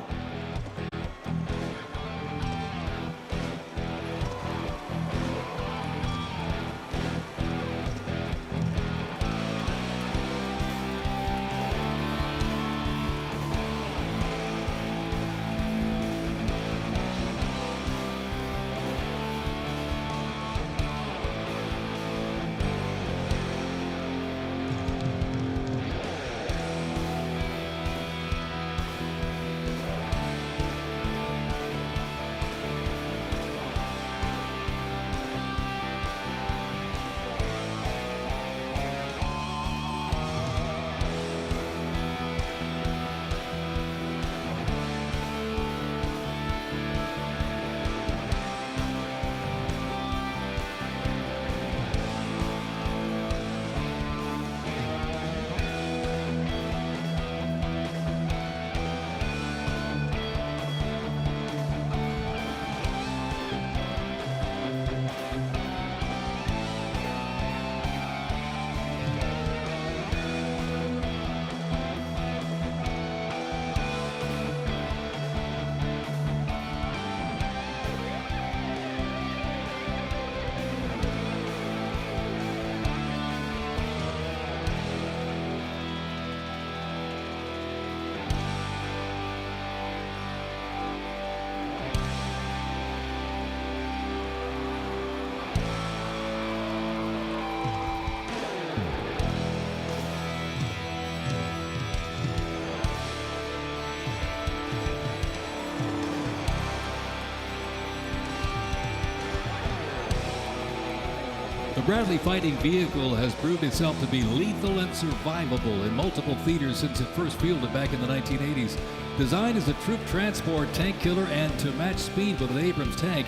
The Bradley fighting vehicle has proved itself to be lethal and survivable in multiple theaters since it first fielded back in the 1980s. Designed as a troop transport tank killer and to match speed with an Abrams tank,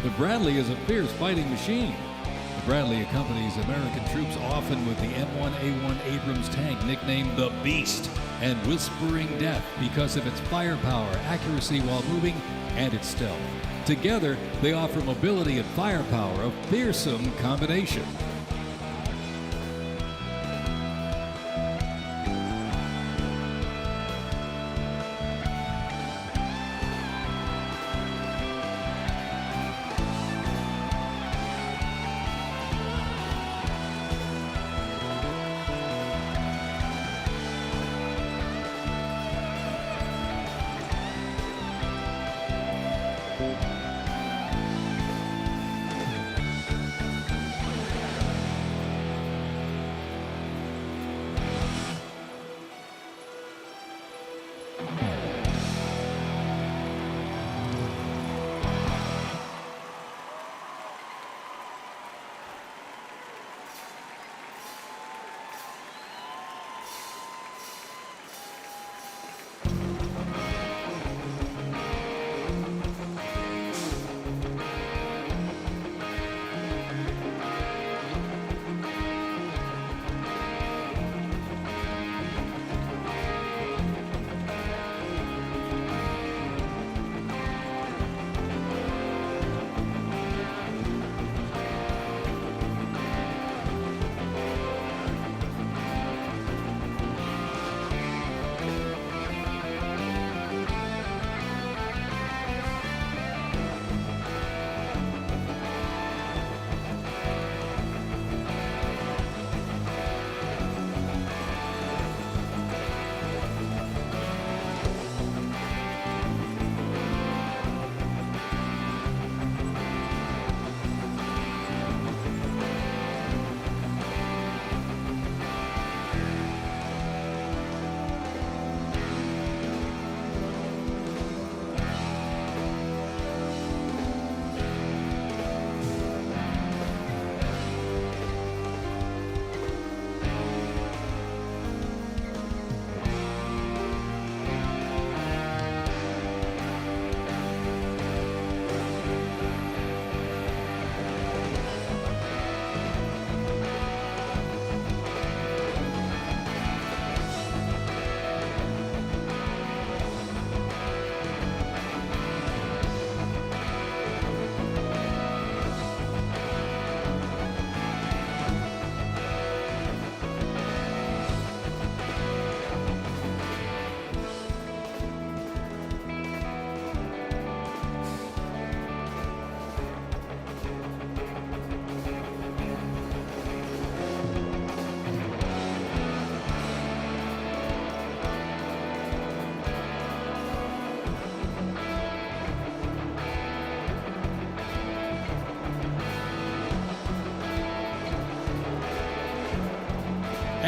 the Bradley is a fierce fighting machine. The Bradley accompanies American troops often with the M1A1 Abrams tank, nicknamed the Beast and Whispering Death because of its firepower, accuracy while moving, and its stealth. Together, they offer mobility and firepower, a fearsome combination.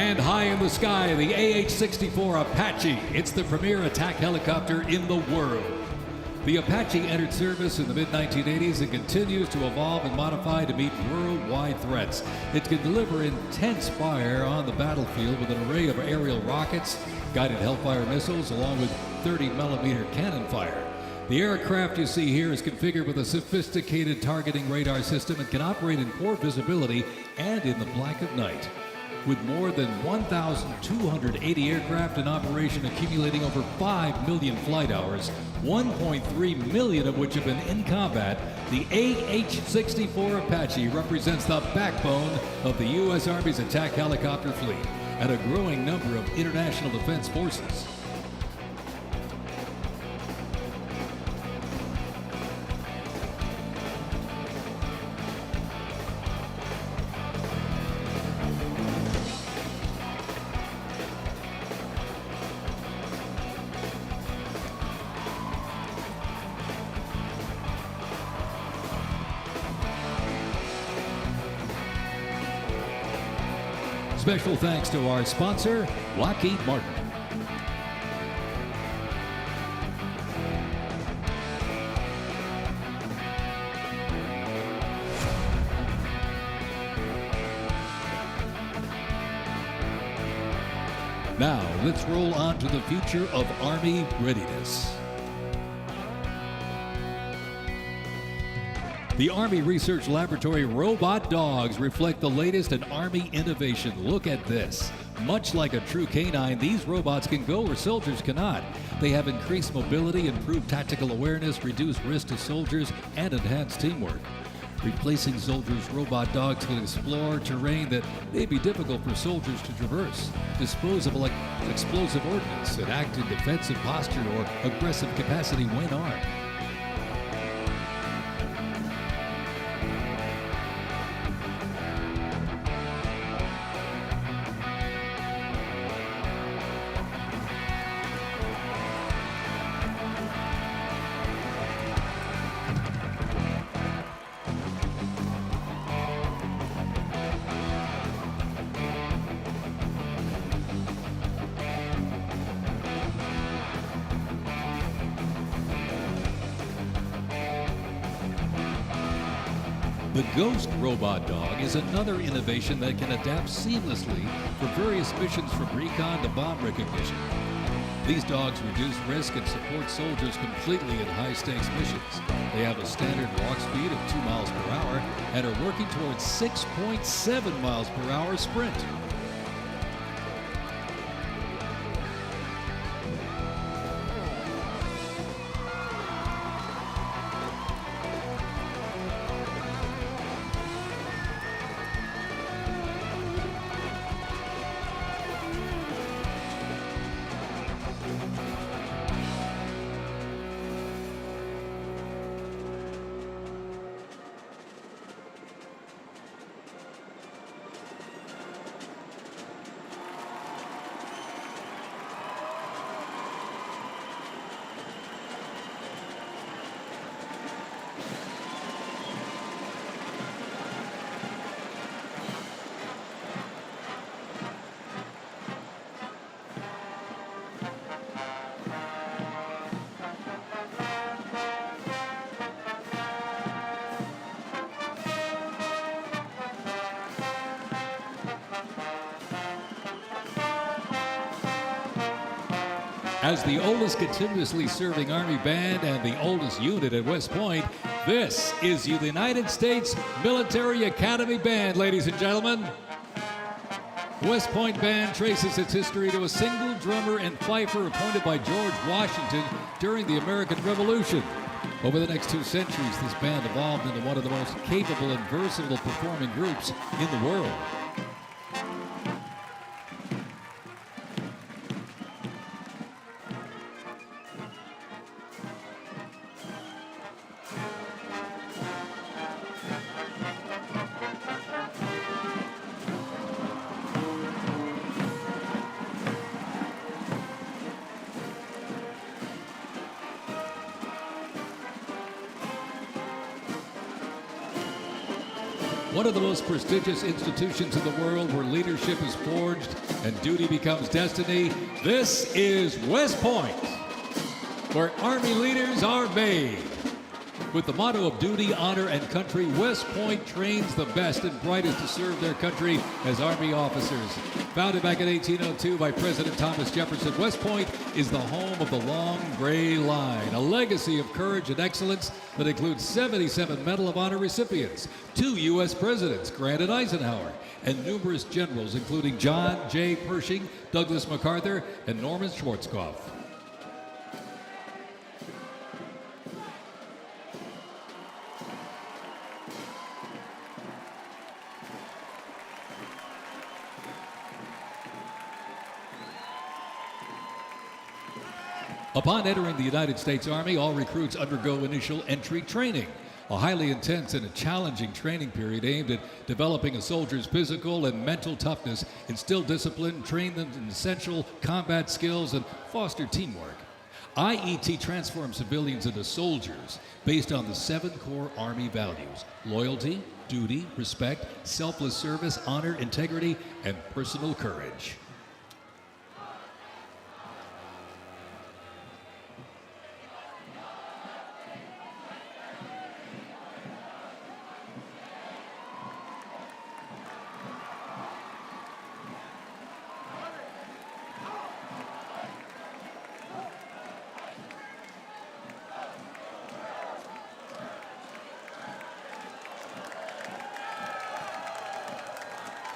And high in the sky, the AH-64 Apache. It's the premier attack helicopter in the world. The Apache entered service in the mid-1980s and continues to evolve and modify to meet worldwide threats. It can deliver intense fire on the battlefield with an array of aerial rockets, guided Hellfire missiles, along with 30mm cannon fire. The aircraft you see here is configured with a sophisticated targeting radar system and can operate in poor visibility and in the black of night. With more than 1,280 aircraft in operation accumulating over 5 million flight hours, 1.3 million of which have been in combat, the AH-64 Apache represents the backbone of the U.S. Army's attack helicopter fleet and a growing number of international defense forces. Special thanks to our sponsor, Lockheed Martin. Now, let's roll on to the future of Army readiness. The Army Research Laboratory robot dogs reflect the latest in Army innovation. Look at this. Much like a true canine, these robots can go where soldiers cannot. They have increased mobility, improved tactical awareness, reduced risk to soldiers, and enhanced teamwork. Replacing soldiers, robot dogs can explore terrain that may be difficult for soldiers to traverse, dispose of explosive ordnance, and act in defensive posture or aggressive capacity when armed. The Ghost Robot Dog is another innovation that can adapt seamlessly for various missions from recon to bomb recognition. These dogs reduce risk and support soldiers completely in high-stakes missions. They have a standard walk speed of 2 miles per hour and are working towards 6.7 miles per hour sprint. As the oldest continuously serving Army band and the oldest unit at West Point, this is the United States Military Academy Band, ladies and gentlemen. West Point Band traces its history to a single drummer and fifer appointed by George Washington during the American Revolution. Over the next 2 centuries, this band evolved into one of the most capable and versatile performing groups in the world. one of the most prestigious institutions in the world where leadership is forged and duty becomes destiny. This is West Point, where Army leaders are made. With the motto of duty, honor, and country, West Point trains the best and brightest to serve their country as Army officers. Founded back in 1802 by President Thomas Jefferson, West Point is the home of the Long Gray Line, a legacy of courage and excellence that includes 77 Medal of Honor recipients, 2 U.S. presidents, Grant and Eisenhower, and numerous generals, including John J. Pershing, Douglas MacArthur, and Norman Schwarzkopf. Upon entering the United States Army, all recruits undergo initial entry training, a highly intense and a challenging training period aimed at developing a soldier's physical and mental toughness, instill discipline, train them in essential combat skills, and foster teamwork. IET transforms civilians into soldiers based on the 7 core Army values: loyalty, duty, respect, selfless service, honor, integrity, and personal courage.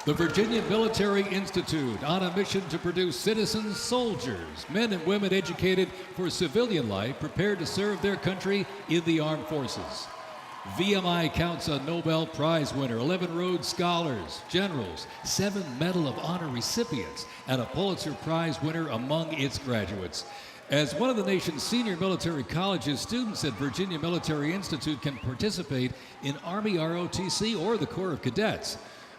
The Virginia Military Institute, on a mission to produce citizen soldiers, men and women educated for civilian life, prepared to serve their country in the armed forces. VMI counts a Nobel Prize winner, 11 Rhodes Scholars, generals, 7 Medal of Honor recipients, and a Pulitzer Prize winner among its graduates. As one of the nation's senior military colleges, students at Virginia Military Institute can participate in Army ROTC or the Corps of Cadets.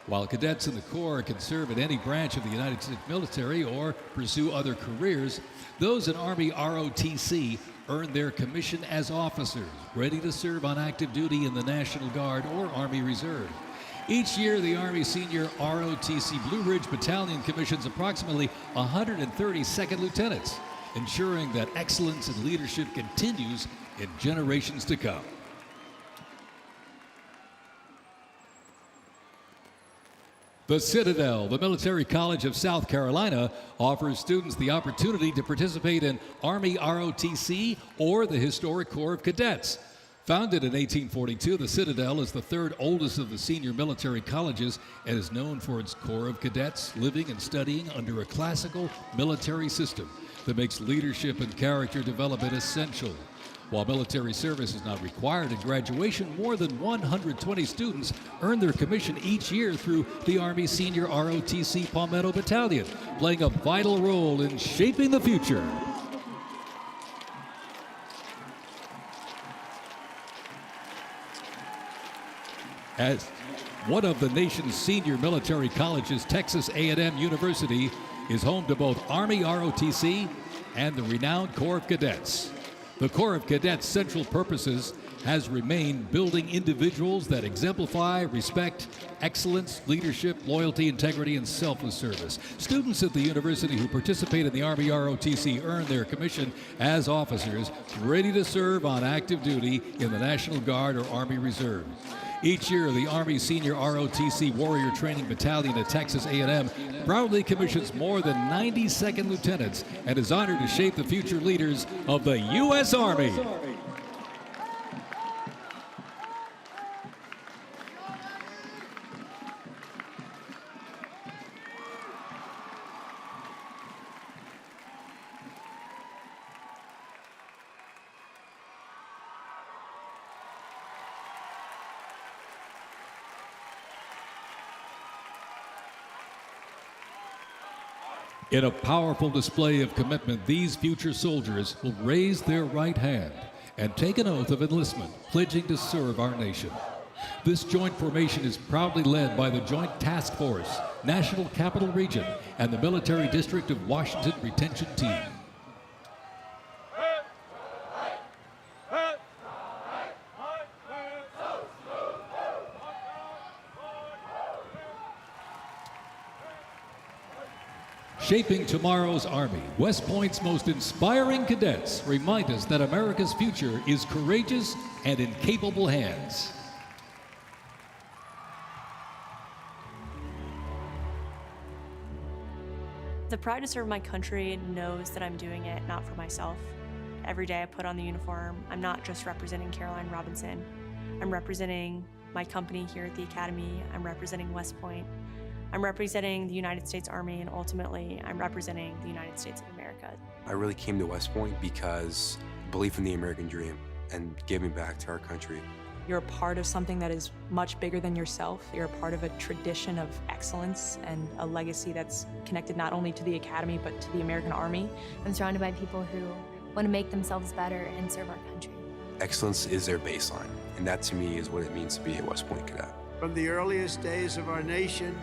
While cadets in the Corps can serve in any branch of the United States military or pursue other careers, those in Army ROTC earn their commission as officers, ready to serve on active duty in the National Guard or Army Reserve. Each year, the Army Senior ROTC Blue Ridge Battalion commissions approximately 130 second lieutenants, ensuring that excellence in leadership continues in generations to come. The Citadel, the Military College of South Carolina, offers students the opportunity to participate in Army ROTC or the Historic Corps of Cadets. Founded in 1842, the Citadel is the 3rd oldest of the senior military colleges and is known for its Corps of Cadets living and studying under a classical military system that makes leadership and character development essential. While military service is not required in graduation, more than 120 students earn their commission each year through the Army Senior ROTC Palmetto Battalion, playing a vital role in shaping the future. As one of the nation's senior military colleges, Texas A&M University is home to both Army ROTC and the renowned Corps of Cadets. The Corps of Cadets' central purposes has remained building individuals that exemplify respect, excellence, leadership, loyalty, integrity, and selfless service. Students at the university who participate in the Army ROTC earn their commission as officers ready to serve on active duty in the National Guard or Army Reserve. Each year, the Army Senior ROTC Warrior Training Battalion at Texas A&M proudly commissions more than 90 second lieutenants and is honored to shape the future leaders of the U.S. Army. In a powerful display of commitment, these future soldiers will raise their right hand and take an oath of enlistment, pledging to serve our nation. This joint formation is proudly led by the Joint Task Force, National Capital Region, and the Military District of Washington Retention Team. Shaping tomorrow's Army, West Point's most inspiring cadets remind us that America's future is courageous and in capable hands. The pride to serve my country knows that I'm doing it not for myself. Every day I put on the uniform, I'm not just representing Caroline Robinson. I'm representing my company here at the Academy. I'm representing West Point. I'm representing the United States Army, and ultimately, I'm representing the United States of America. I really came to West Point because belief in the American dream and giving back to our country. You're a part of something that is much bigger than yourself. You're a part of a tradition of excellence and a legacy that's connected not only to the Academy, but to the American Army. I'm surrounded by people who want to make themselves better and serve our country. Excellence is their baseline, and that to me is what it means to be a West Point cadet. From the earliest days of our nation,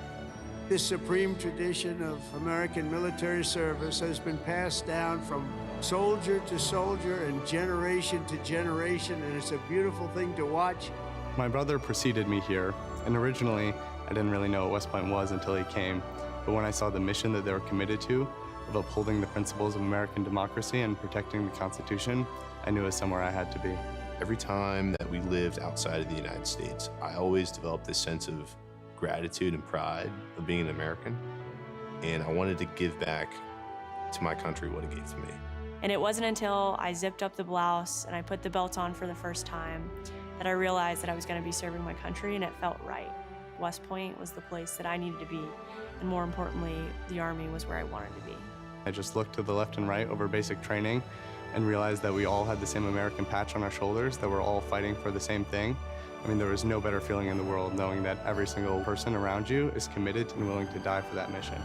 this supreme tradition of American military service has been passed down from soldier to soldier and generation to generation, and it's a beautiful thing to watch. My brother preceded me here, and originally I didn't really know what West Point was until he came. But when I saw the mission that they were committed to, of upholding the principles of American democracy and protecting the Constitution, I knew it was somewhere I had to be. Every time that we lived outside of the United States, I always developed this sense of gratitude and pride of being an American, and I wanted to give back to my country what it gave to me. And it wasn't until I zipped up the blouse and I put the belt on for the first time that I realized that I was going to be serving my country, and it felt right. West Point was the place that I needed to be, and more importantly, the Army was where I wanted to be. I just looked to the left and right over basic training and realized that we all had the same American patch on our shoulders, that we're all fighting for the same thing. I mean, there was no better feeling in the world knowing that every single person around you is committed and willing to die for that mission.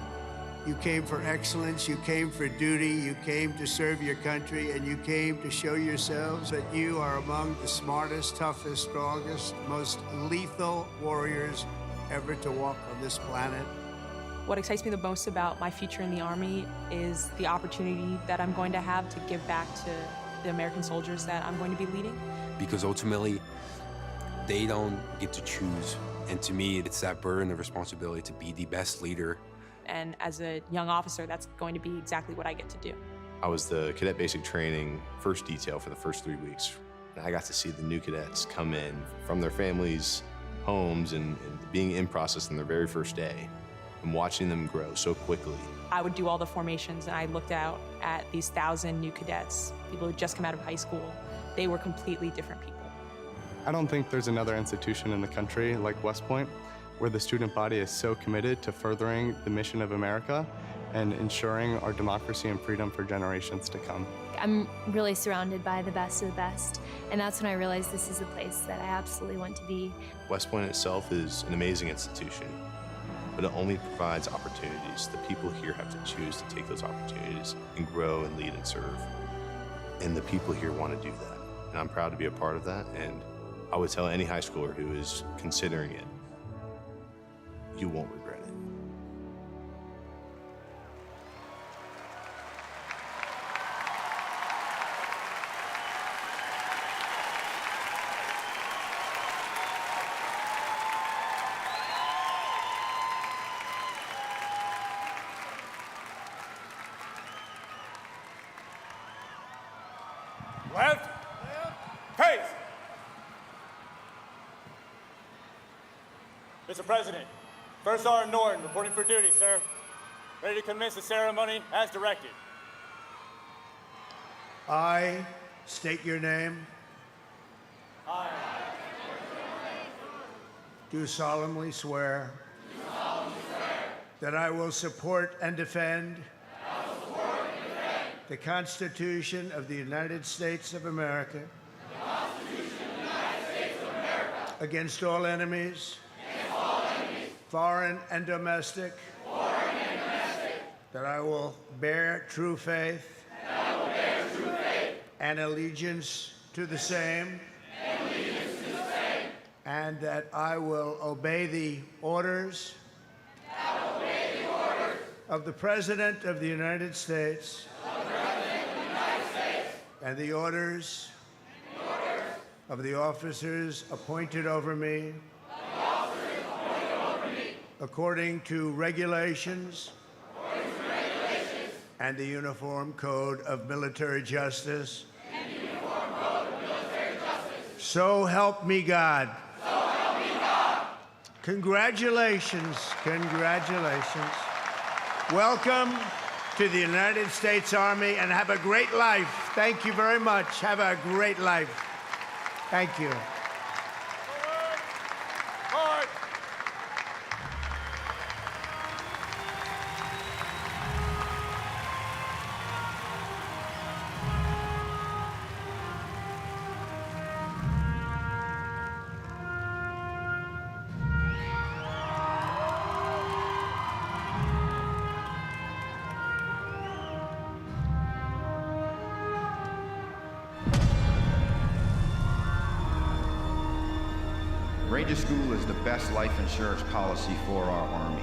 You came for excellence, you came for duty, you came to serve your country, and you came to show yourselves that you are among the smartest, toughest, strongest, most lethal warriors ever to walk on this planet. What excites me the most about my future in the Army is the opportunity that I'm going to have to give back to the American soldiers that I'm going to be leading. Because ultimately, they don't get to choose. And to me, it's that burden of responsibility to be the best leader. And as a young officer, that's going to be exactly what I get to do. I was the cadet basic training first detail for the first 3 weeks. And I got to see the new cadets come in from their families' homes and being in process on their very first day and watching them grow so quickly. I would do all the formations, and I looked out at these 1,000 new cadets, people who just come out of high school. They were completely different people. I don't think there's another institution in the country like West Point where the student body is so committed to furthering the mission of America and ensuring our democracy and freedom for generations to come. I'm really surrounded by the best of the best, and that's when I realized this is a place that I absolutely want to be. West Point itself is an amazing institution, but it only provides opportunities. The people here have to choose to take those opportunities and grow and lead and serve. And the people here want to do that. And I'm proud to be a part of that. And I would tell any high schooler who is considering it, you won't regret it. Left. Pace. Mr. President, First Sergeant Norton reporting for duty, sir. Ready to commence the ceremony as directed. I state your name. I Do solemnly swear that I will support and defend the Constitution of the United States of America against all enemies, foreign and domestic, that I will bear true faith and allegiance to the same, and that I will obey the orders of the President of the United States and the orders of the officers appointed over me according to regulations and the Uniform Code of Military Justice. So help me God. So help me God. Congratulations, congratulations. Welcome to the United States Army, and have a great life. Thank you very much. Have a great life. Thank you. Ranger School is the best life insurance policy for our Army.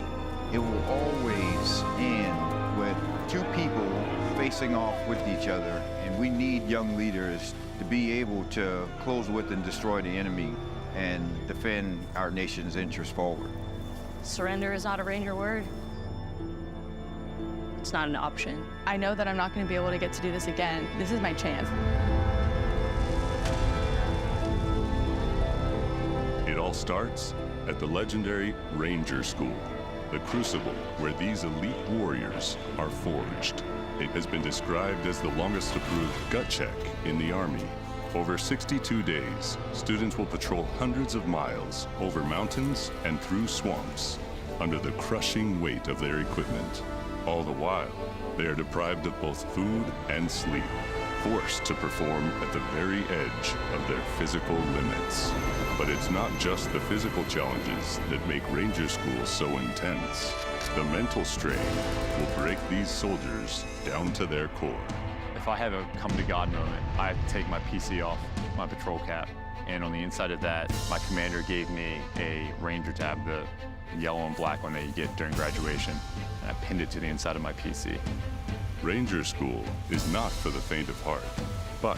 It will always end with two people facing off with each other, and we need young leaders to be able to close with and destroy the enemy and defend our nation's interests forward. Surrender is not a Ranger word. It's not an option. I know that I'm not going to be able to get to do this again. This is my chance. It all starts at the legendary Ranger School, the crucible where these elite warriors are forged. It has been described as the longest approved gut check in the Army. Over 62 days, students will patrol hundreds of miles over mountains and through swamps under the crushing weight of their equipment. All the while, they are deprived of both food and sleep, forced to perform at the very edge of their physical limits. But it's not just the physical challenges that make Ranger School so intense. The mental strain will break these soldiers down to their core. If I have a come-to-God moment, I have to take my PC off my patrol cap. And on the inside of that, my commander gave me a Ranger tab, the yellow and black one that you get during graduation. And I pinned it to the inside of my PC. Ranger School is not for the faint of heart, but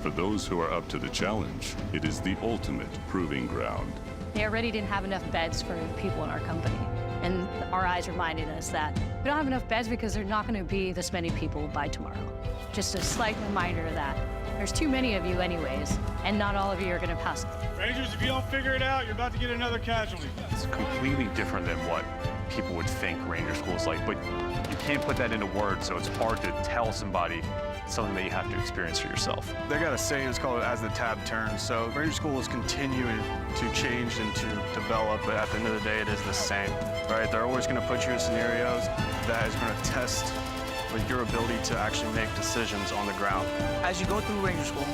for those who are up to the challenge, it is the ultimate proving ground. They already didn't have enough beds for people in our company. And our eyes reminded us that we don't have enough beds because there's not going to be this many people by tomorrow. Just a slight reminder that there's too many of you anyways, and not all of you are going to pass. Rangers, if you don't figure it out, you're about to get another casualty. It's completely different than what people would think Ranger School is like, but you can't put that into words, so it's hard to tell somebody something that you have to experience for yourself. They got a saying, it's called as the tab turns. So Ranger School is continuing to change and to develop, but at the end of the day, it is the same, right? They're always gonna put you in scenarios that is gonna test with your ability to actually make decisions on the ground. As you go through Ranger School,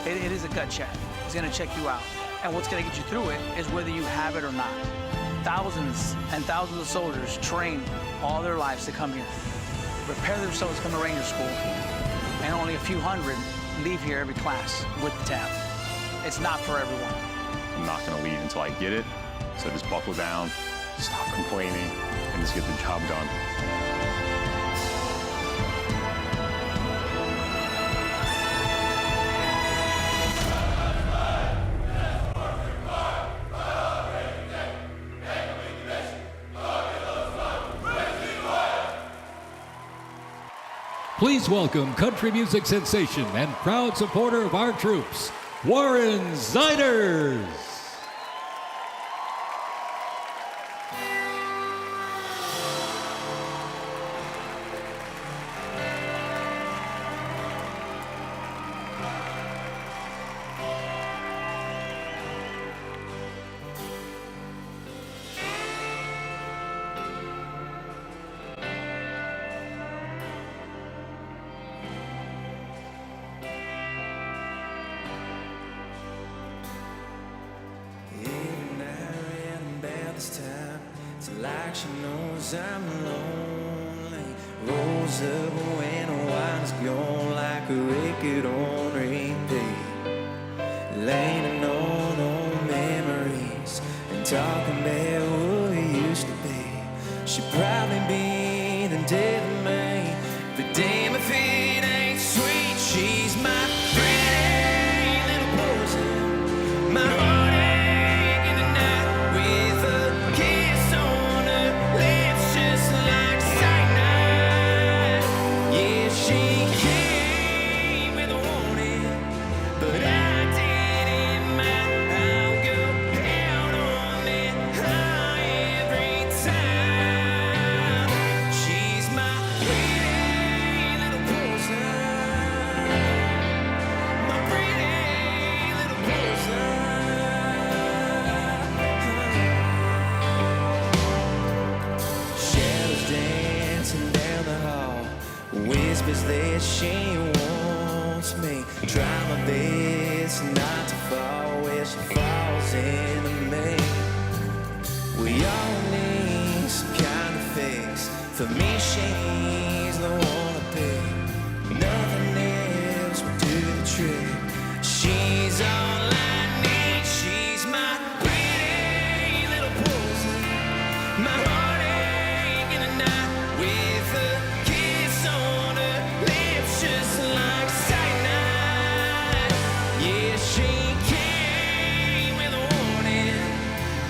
it is a gut check. It's gonna check you out. And what's gonna get you through it is whether you have it or not. Thousands and thousands of soldiers train all their lives to come here, prepare themselves to come to Ranger School, and only a few hundred leave here every class with the tab. It's not for everyone. I'm not gonna leave until I get it, so just buckle down, stop complaining, and just get the job done. Please welcome country music sensation and proud supporter of our troops, Warren Ziders. Like she knows I'm lonely. Rolls up when the wine's gone like a record on repeat. Laying on old memories and talking about what it used to be. She'd probably be the death of me, but damn if it ain't sweet. She's my pretty little poison, my heartache in the night with a kiss on her lips just like cyanide. Yeah. she wants me. Try my best not to fall where she falls into me. We all need some kind of fix. For me, she's the one to pick. Nothing else will do the trick. She's all I need. She's my pretty little poison. My heartache in the night with a kiss on her lips, just like cyanide. Yeah, she came with a warning,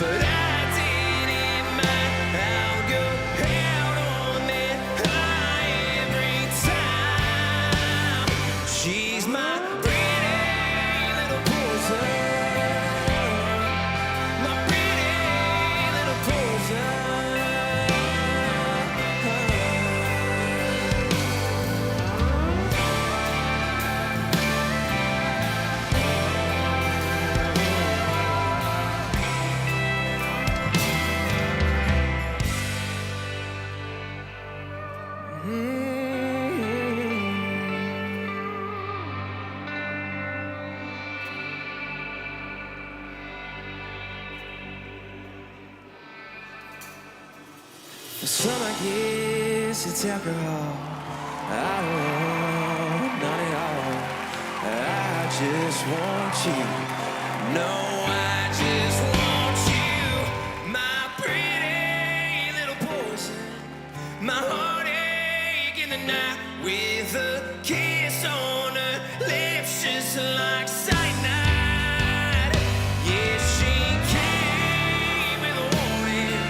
but I didn't mind. I'll go out on that high every time. She's my pretty little poison. My pretty little poison. For some, I guess it's alcohol. I don't want none at all. I just want you. No, I just want you. My pretty little poison. My heartache in the night with a kiss on her lips, just like cyanide. Yeah, she came with a warning,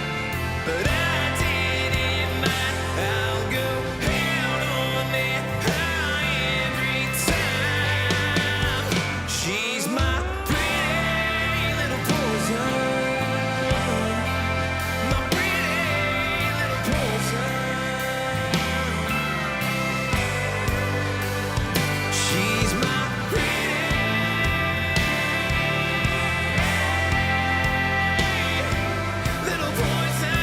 but I didn't mind. I'll go out on that high every time. She's my pretty little poison. My pretty little poison. She's my pretty little poison.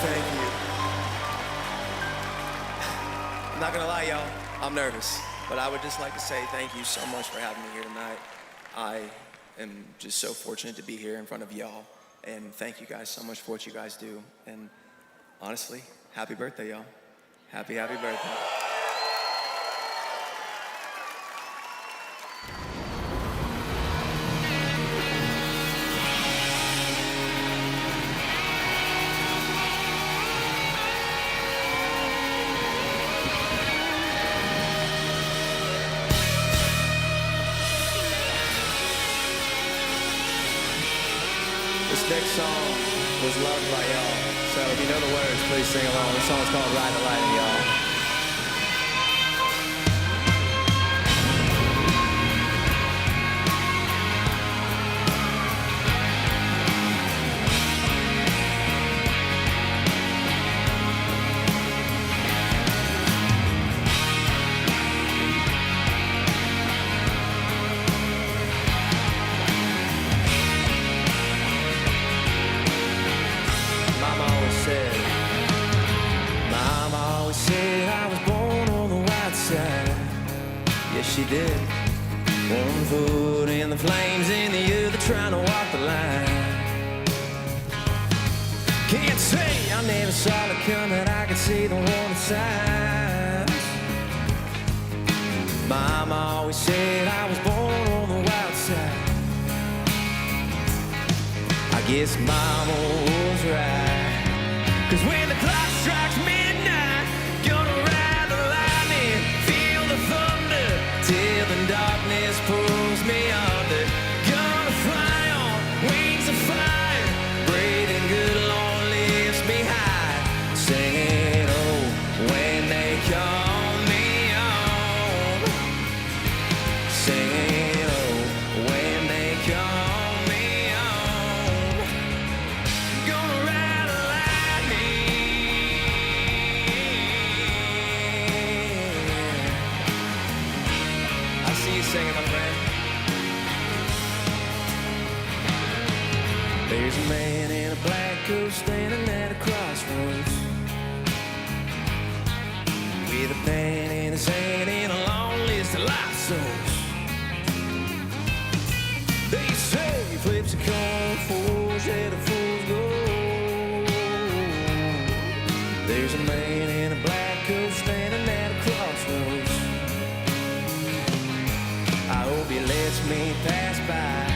Thank you. I'm not gonna lie, y'all, I'm nervous, but I would just like to say thank you so much for having me here tonight. I am just so fortunate to be here in front of y'all, and thank you guys so much for what you guys do. And honestly, happy birthday, y'all. Happy birthday. This next song was loved by y'all. So if you know the words, please sing along. The song's called Ride the Lightning, y'all. Mama always said I was born on the white side. Yes, she did. One foot in the flames and the other trying to walk the line. Can't say I never saw it coming. I could see the warning signs. Mama always said I was born on the wild side. I guess Mama was right. 'Cause when the clock strikes midnight, gonna ride the lightning, feel the thunder till the darkness pulls me under. Gonna fly on wings of fire, breathing good, Lord lifts me high, singing oh when they call me on, singing oh when they call me on. singing, my friend. There's a man in a black coat standing at a crossroads with a pen in his hand and a long list of lost souls. They say he flips a coin, fools at a fool's gold. There's a man in a black coat standing at a crossroads. I hope he lets me pass by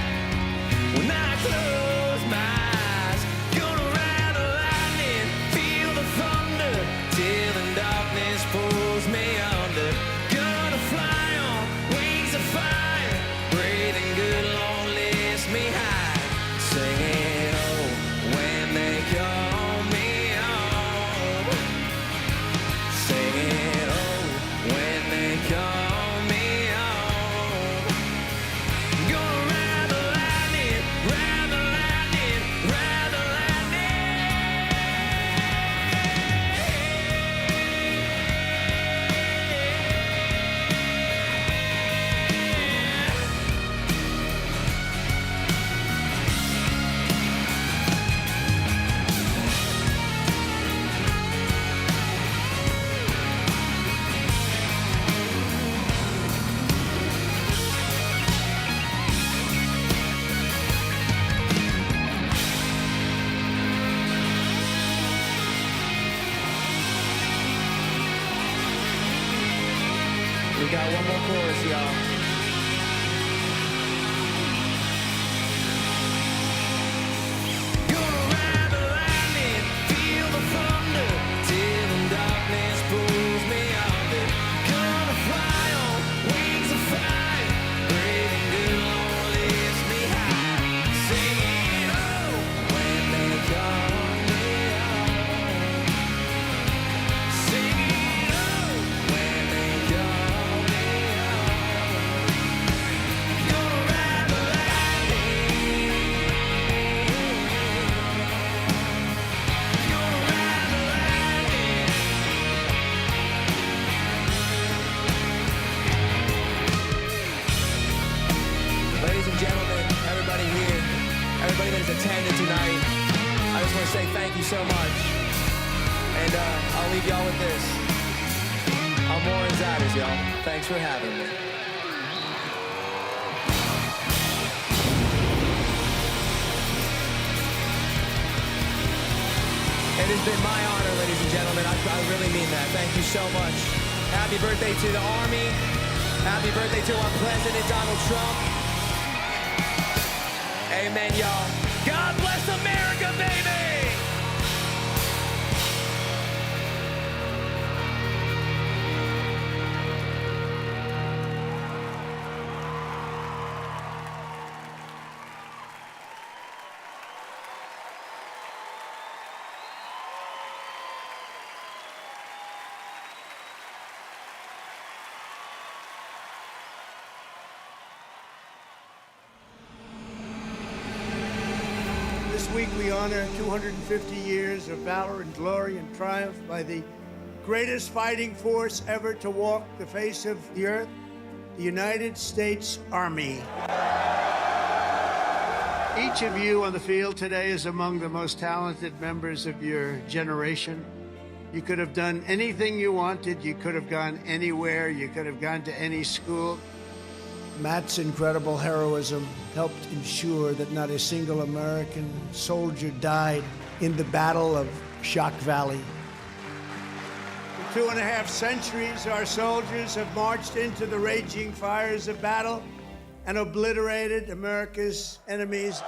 when I close my eyes. Gonna ride the lightning, feel the thunder, till the darkness pulls me under. Gonna fly on wings of fire, breathing good, Lord, lifts me high. Singing, oh, when they call me home. Singing, oh, when they call me home. Gonna ride the lightning, ride the lightning, ride the We got one more chorus, y'all. Gonna ride the lightning, feel the thunder, till the darkness pulls me under. Gonna fly on wings of fire, breathing good, Lord, lifts me high. Singing, oh, when they call me home. Singing, oh, when they call. Ladies and gentlemen, everybody here, everybody that has attended tonight, I just want to say thank you so much. And I'll leave y'all with this. I'm Warren Zatters, y'all. Thanks for having me. It has been my honor, ladies and gentlemen. I really mean that. Thank you so much. Happy birthday to the Army. Happy birthday to our President, Donald Trump. Amen, y'all. God bless America, baby! This week we honor 250 years of valor and glory and triumph by the greatest fighting force ever to walk the face of the earth, the United States Army. Each of you on the field today is among the most talented members of your generation. You could have done anything you wanted. You could have gone anywhere. You could have gone to any school. Matt's incredible heroism helped ensure that not a single American soldier died in the Battle of Shock Valley. For 2.5 centuries, our soldiers have marched into the raging fires of battle and obliterated America's enemies.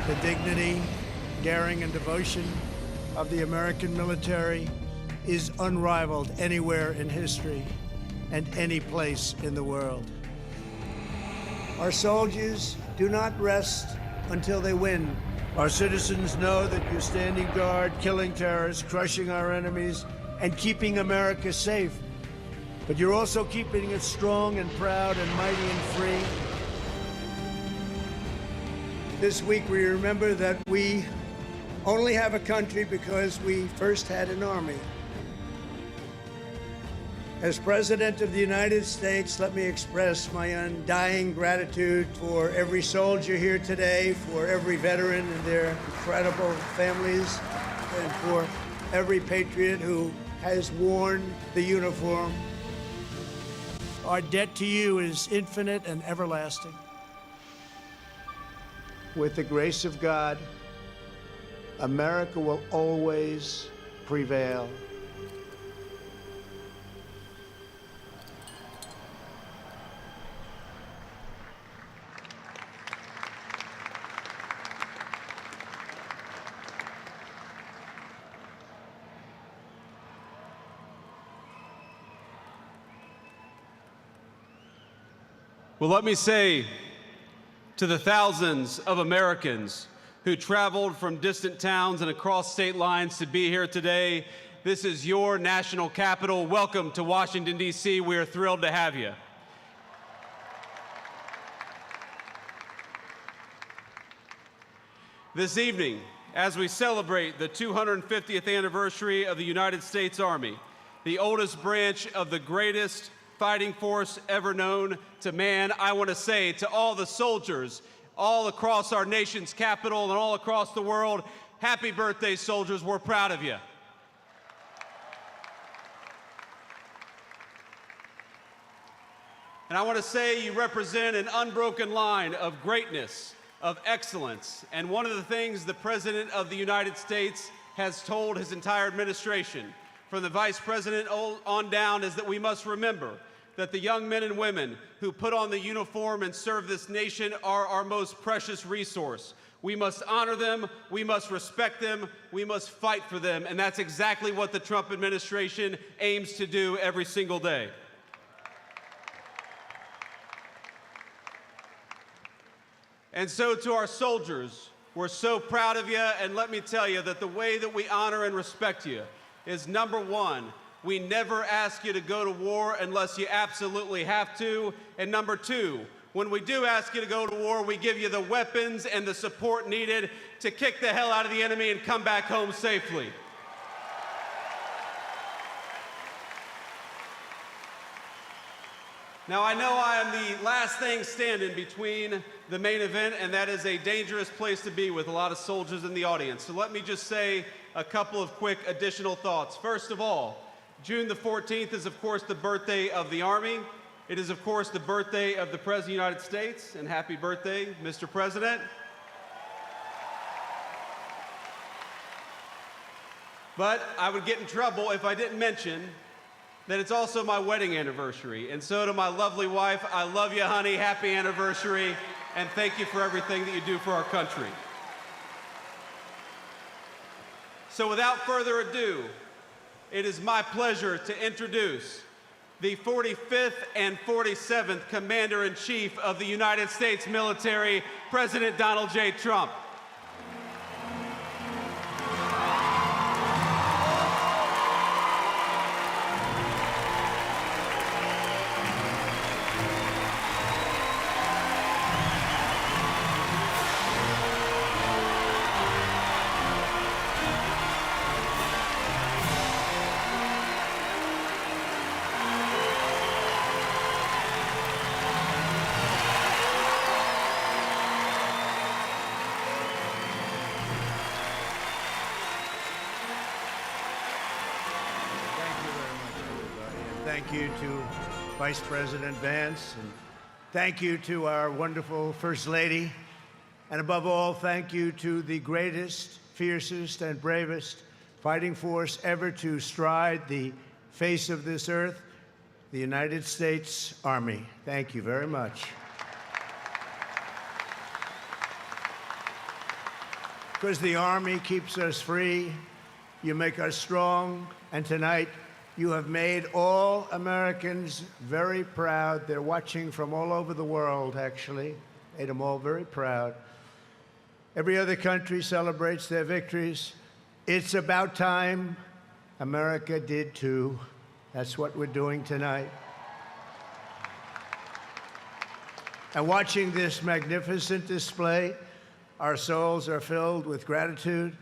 The dignity, daring, and devotion of the American military is unrivaled anywhere in history and any place in the world. Our soldiers do not rest until they win. Our citizens know that you're standing guard, killing terrorists, crushing our enemies, and keeping America safe. But you're also keeping it strong and proud and mighty and free. This week we remember that we only have a country because we first had an army. As President of the United States, let me express my undying gratitude for every soldier here today, for every veteran and their incredible families, and for every patriot who has worn the uniform. Our debt to you is infinite and everlasting. With the grace of God, America will always prevail. Well, let me say to the thousands of Americans who traveled from distant towns and across state lines to be here today, this is your national capital. Welcome to Washington, D.C. We are thrilled to have you. This evening, as we celebrate the 250th anniversary of the United States Army, the oldest branch of the greatest fighting force ever known to man, I want to say to all the soldiers all across our nation's capital and all across the world, happy birthday, soldiers. We're proud of you. And I want to say you represent an unbroken line of greatness, of excellence. And one of the things the President of the United States has told his entire administration, from the Vice President on down, is that we must remember that the young men and women who put on the uniform and serve this nation are our most precious resource. We must honor them, we must respect them, we must fight for them, and that's exactly what the Trump administration aims to do every single day. And so to our soldiers, we're so proud of you, and let me tell you that the way that we honor and respect you is, number one, we never ask you to go to war unless you absolutely have to. And number two, when we do ask you to go to war, we give you the weapons and the support needed to kick the hell out of the enemy and come back home safely. Now, I know I am the last thing standing between the main event, and that is a dangerous place to be with a lot of soldiers in the audience. So let me just say a couple of quick additional thoughts. First of all, June the 14th is, of course, the birthday of the Army. It is, of course, the birthday of the President of the United States, and happy birthday, Mr. President. But I would get in trouble if I didn't mention that it's also my wedding anniversary. And so to my lovely wife, I love you, honey, happy anniversary, and thank you for everything that you do for our country. So without further ado, it is my pleasure to introduce the 45th and 47th Commander-in-Chief of the United States military, President Donald J. Trump. Thank you to Vice President Vance, and thank you to our wonderful First Lady, and above all, thank you to the greatest, fiercest, and bravest fighting force ever to stride the face of this earth, the United States Army. Thank you very much. Because the Army keeps us free, you make us strong, and tonight, you have made all Americans very proud. They're watching from all over the world, actually. Made them all very proud. Every other country celebrates their victories. It's about time America did too. That's what we're doing tonight. And watching this magnificent display, our souls are filled with gratitude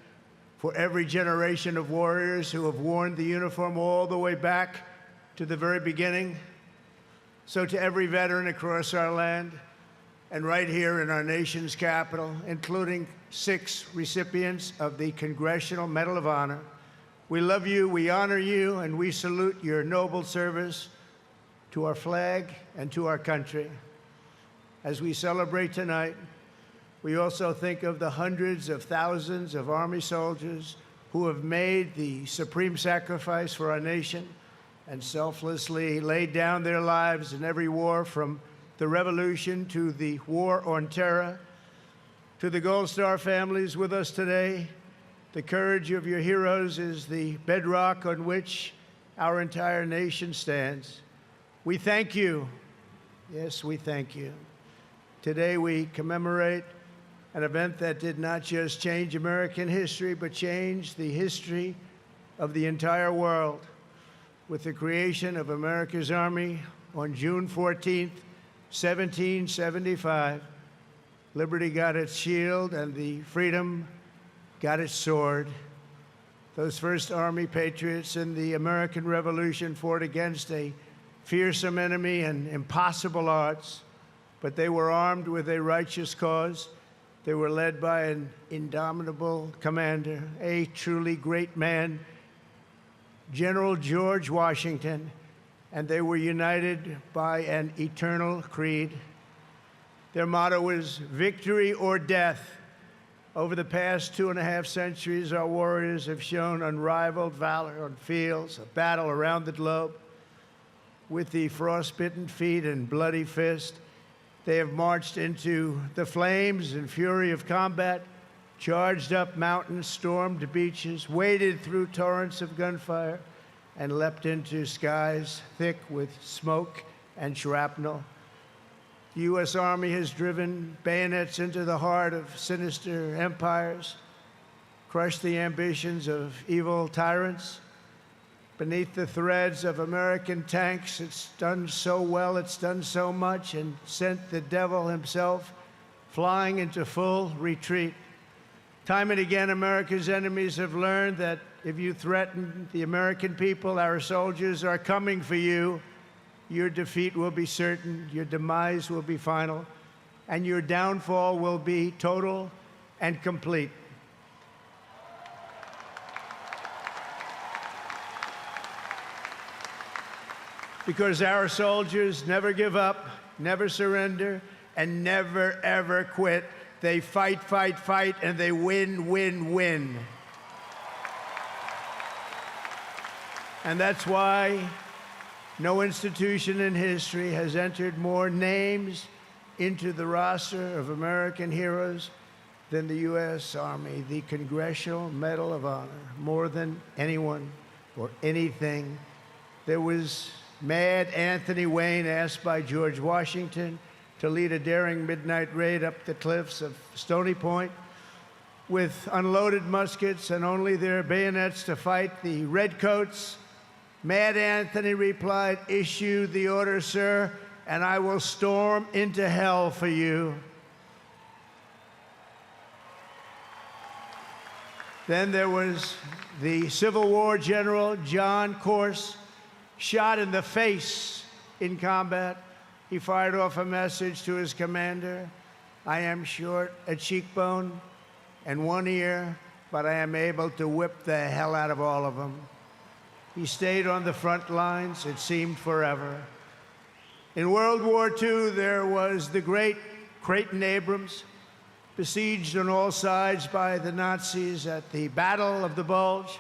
for every generation of warriors who have worn the uniform all the way back to the very beginning, so to every veteran across our land and right here in our nation's capital, including 6 recipients of the Congressional Medal of Honor, we love you, we honor you, and we salute your noble service to our flag and to our country. As we celebrate tonight, we also think of the hundreds of thousands of Army soldiers who have made the supreme sacrifice for our nation and selflessly laid down their lives in every war, from the Revolution to the War on Terror. To the Gold Star families with us today, the courage of your heroes is the bedrock on which our entire nation stands. We thank you. Yes, we thank you. Today we commemorate an event that did not just change American history, but changed the history of the entire world. With the creation of America's Army on June 14th, 1775, liberty got its shield and the freedom got its sword. Those first Army patriots in the American Revolution fought against a fearsome enemy and impossible odds, but they were armed with a righteous cause. They were led by an indomitable commander, a truly great man, General George Washington, and they were united by an eternal creed. Their motto was victory or death. Over the past 2.5 centuries, our warriors have shown unrivaled valor on fields of battle around the globe. With the frostbitten feet and bloody fist, they have marched into the flames and fury of combat, charged up mountains, stormed beaches, waded through torrents of gunfire, and leapt into skies thick with smoke and shrapnel. The U.S. Army has driven bayonets into the heart of sinister empires, crushed the ambitions of evil tyrants. Beneath the threads of American tanks, it's done so well, it's done so much, and sent the devil himself flying into full retreat. Time and again, America's enemies have learned that if you threaten the American people, our soldiers are coming for you. Your defeat will be certain, your demise will be final, and your downfall will be total and complete. Because our soldiers never give up, never surrender, and never, ever quit. They fight, fight, fight, and they win, win, win. And that's why no institution in history has entered more names into the roster of American heroes than the U.S. Army, the Congressional Medal of Honor, more than anyone or anything. There was Mad Anthony Wayne, asked by George Washington to lead a daring midnight raid up the cliffs of Stony Point with unloaded muskets and only their bayonets to fight the redcoats. Mad Anthony replied, "Issue the order, sir, and I will storm into hell for you." Then there was the Civil War general, John Corse, shot in the face in combat. He fired off a message to his commander: "I am short a cheekbone and one ear, but I am able to whip the hell out of all of them." He stayed on the front lines, it seemed forever. In World War II, there was the great Creighton Abrams, besieged on all sides by the Nazis at the Battle of the Bulge.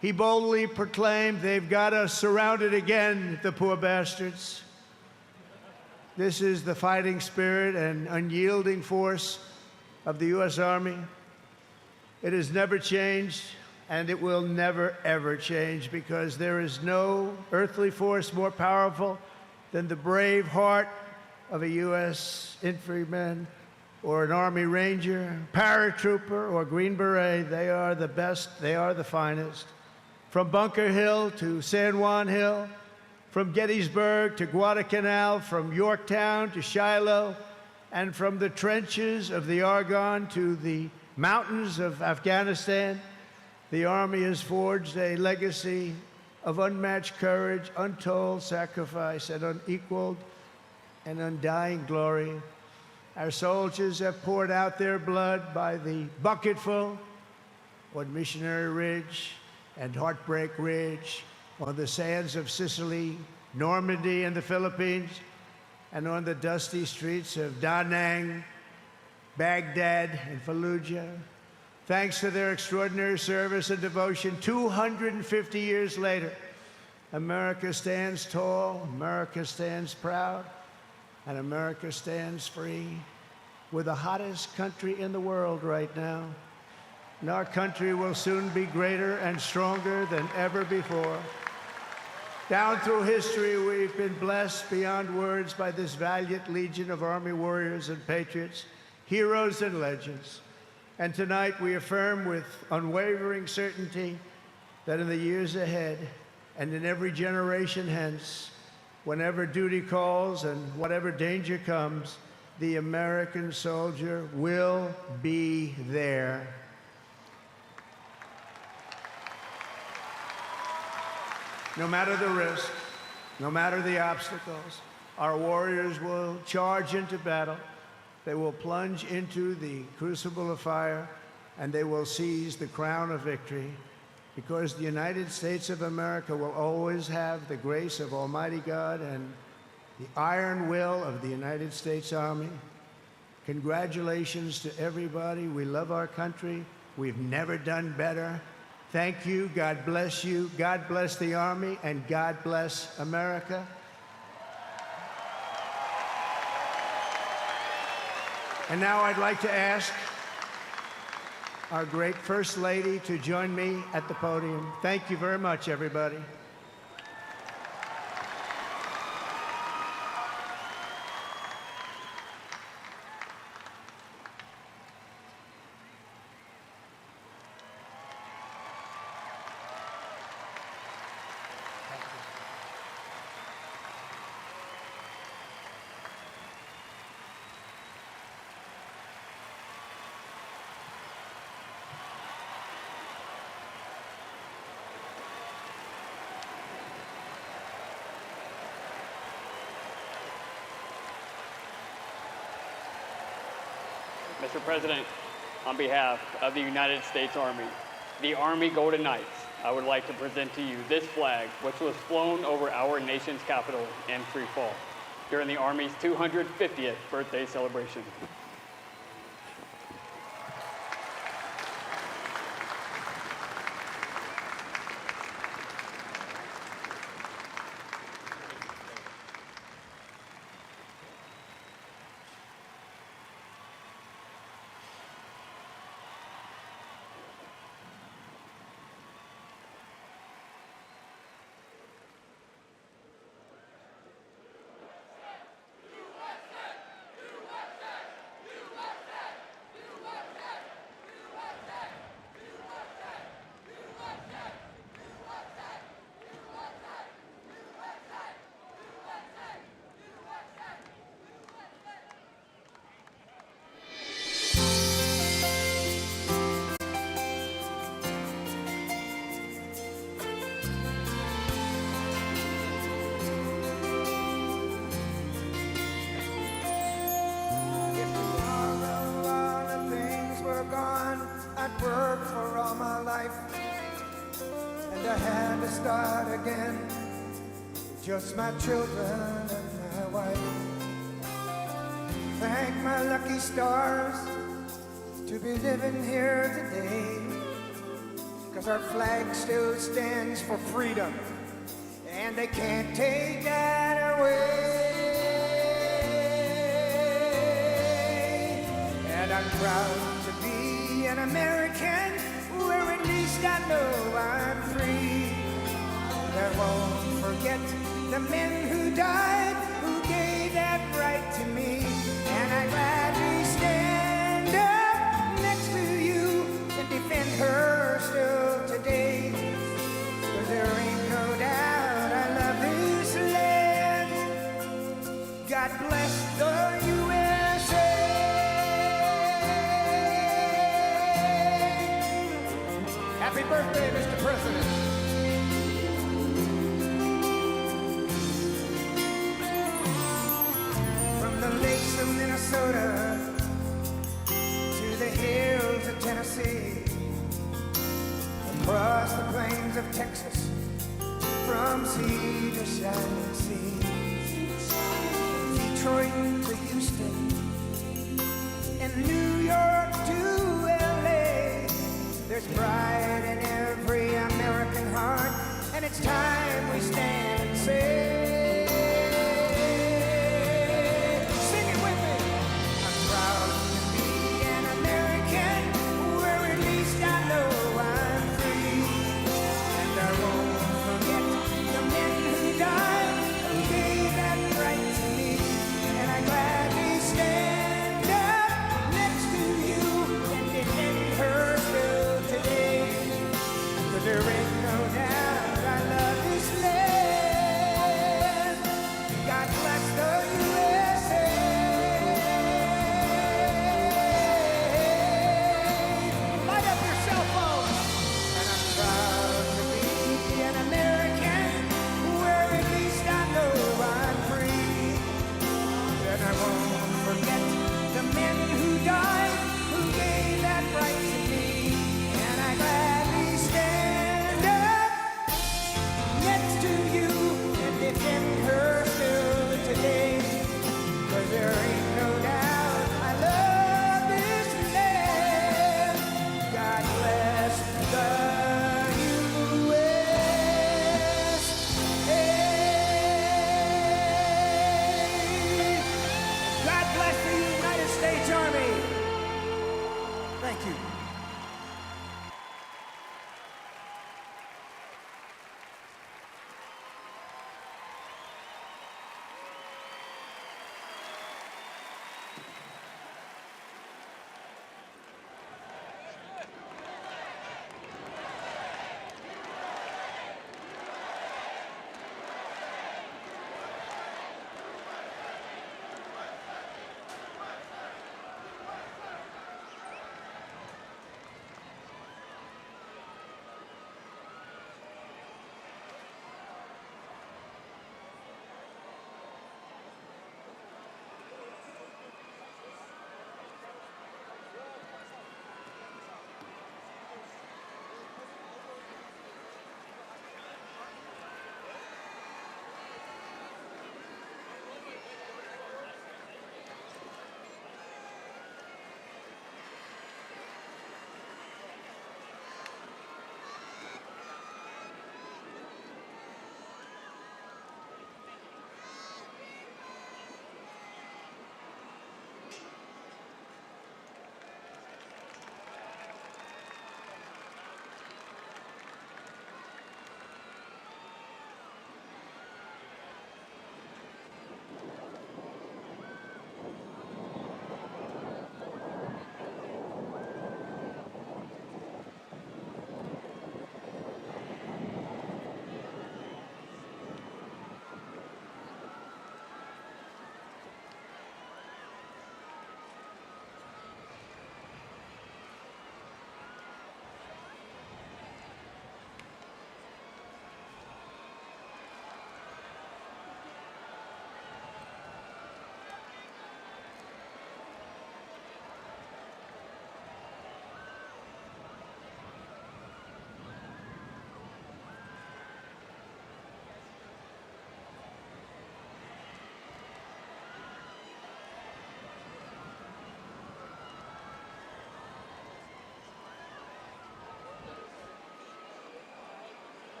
He boldly proclaimed, "They've got us surrounded again, the poor bastards." This is the fighting spirit and unyielding force of the U.S. Army. It has never changed, and it will never, ever change, because there is no earthly force more powerful than the brave heart of a U.S. infantryman or an Army Ranger, paratrooper, or Green Beret. They are the best, they are the finest. From Bunker Hill to San Juan Hill, from Gettysburg to Guadalcanal, from Yorktown to Shiloh, and from the trenches of the Argonne to the mountains of Afghanistan, the Army has forged a legacy of unmatched courage, untold sacrifice, and unequaled and undying glory. Our soldiers have poured out their blood by the bucketful on Missionary Ridge and Heartbreak Ridge, on the sands of Sicily, Normandy and the Philippines, and on the dusty streets of Da Nang, Baghdad, and Fallujah. Thanks to their extraordinary service and devotion, 250 years later, America stands tall, America stands proud, and America stands free. We're the hottest country in the world right now, and our country will soon be greater and stronger than ever before. Down through history, we've been blessed beyond words by this valiant legion of Army warriors and patriots, heroes and legends. And tonight we affirm with unwavering certainty that in the years ahead and in every generation hence, whenever duty calls and whatever danger comes, the American soldier will be there. No matter the risk, no matter the obstacles, our warriors will charge into battle. They will plunge into the crucible of fire, and they will seize the crown of victory, because the United States of America will always have the grace of Almighty God and the iron will of the United States Army. Congratulations to everybody. We love our country. We've never done better. Thank you. God bless you. God bless the Army, and God bless America. And now I'd like to ask our great First Lady to join me at the podium. Thank you very much, everybody. Mr. President, on behalf of the United States Army, the Army Golden Knights, I would like to present to you this flag, which was flown over our nation's capital in free fall during the Army's 250th birthday celebration. I'd worked for all my life, and I had to start again. Just my children and my wife. Thank my lucky stars to be living here today, 'cause our flag still stands for freedom, and they can't take that away. And I'm proud to be an American, where at least I know I'm free. I won't forget the men who died, who gave that right to me. And I gladly stand up next to you and defend her still today. 'Cause there ain't no doubt I love this land. God bless the USA. Happy birthday, Mr. President. Minnesota to the hills of Tennessee, across the plains of Texas, from sea to shining sea, Detroit to Houston, and New York to LA. There's pride in every American heart, and it's time we stand and say, sing it with me. I'm proud to be an American, where at least I know I'm free, and I won't forget the men who died, who gave that right to me, and I gladly stand up next to you and defend her still today, 'cause there ain't no doubt I love this land. God bless the USA. Light up your cell phone. And I'm proud to be an American, where at least I know I'm free. And I won't forget the men who died, who gave that right to me. And I gladly stand up next to you and defend her still today. 'Cause there ain't no doubt I love this land. God bless the USA. God bless the United States Army. Thank you.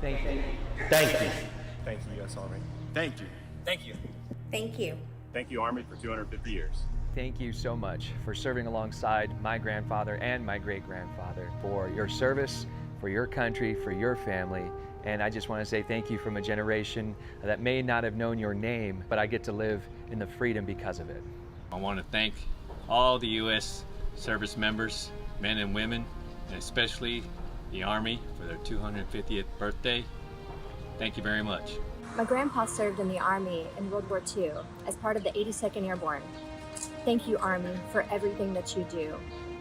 Thank you. Thank you. Thank you, U.S. Army. Thank you. Thank you. Thank you. Thank you, Army, for 250 years. Thank you so much for serving alongside my grandfather and my great-grandfather, for your service, for your country, for your family. And I just want to say thank you from a generation that may not have known your name, but I get to live in the freedom because of it. I want to thank all the U.S. service members, men and women, and especially the Army for their 250th birthday. Thank you very much. My grandpa served in the Army in World War II as part of the 82nd Airborne. Thank you, Army, for everything that you do.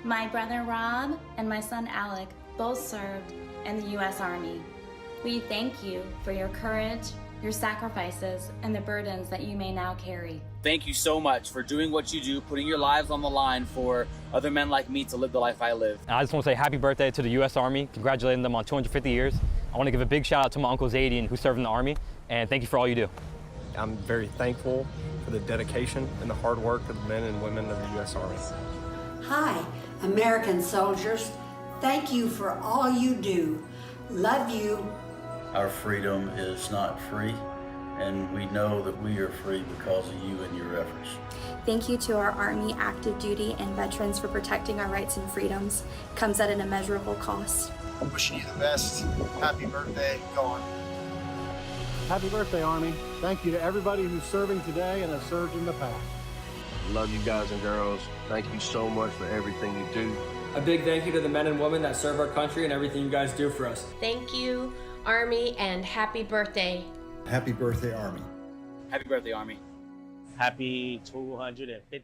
My brother Rob and my son Alec both served in the U.S. Army. We thank you for your courage, your sacrifices, and the burdens that you may now carry. Thank you so much for doing what you do, putting your lives on the line for other men like me to live the life I live. I just want to say happy birthday to the U.S. Army, congratulating them on 250 years. I want to give a big shout out to my Uncle Zadian, who served in the Army, and thank you for all you do. I'm very thankful for the dedication and the hard work of the men and women of the U.S. Army. Hi, American soldiers. Thank you for all you do. Love you. Our freedom is not free, and we know that we are free because of you and your efforts. Thank you to our Army active duty and veterans for protecting our rights and freedoms. Comes at an immeasurable cost. I'm wishing you the best. Happy birthday. Go on. Happy birthday, Army. Thank you to everybody who's serving today and has served in the past. Love you guys and girls. Thank you so much for everything you do. A big thank you to the men and women that serve our country and everything you guys do for us. Thank you, Army, and happy birthday. Happy birthday, Army. Happy birthday, Army. Happy 250th.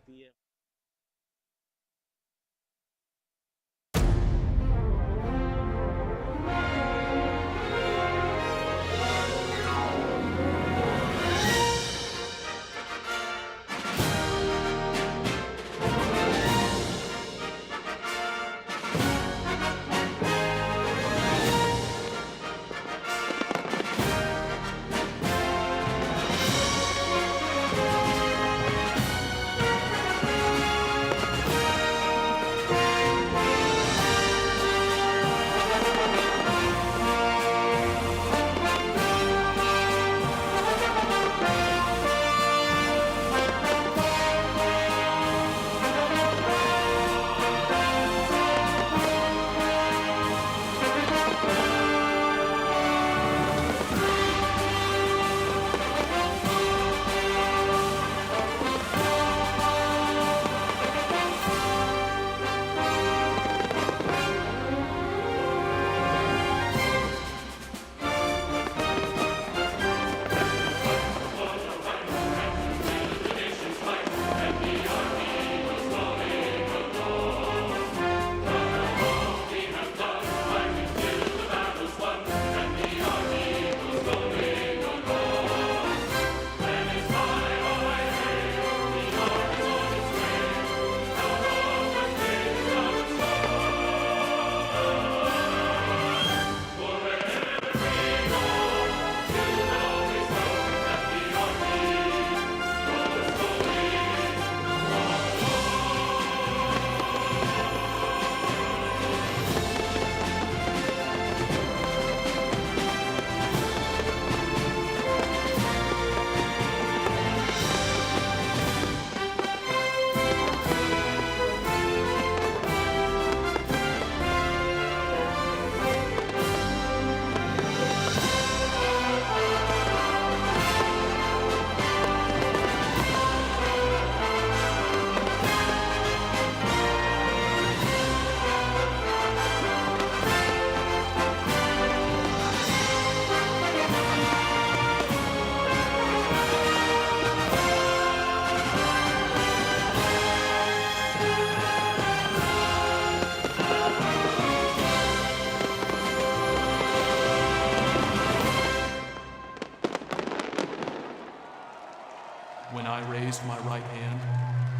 When I raised my right hand,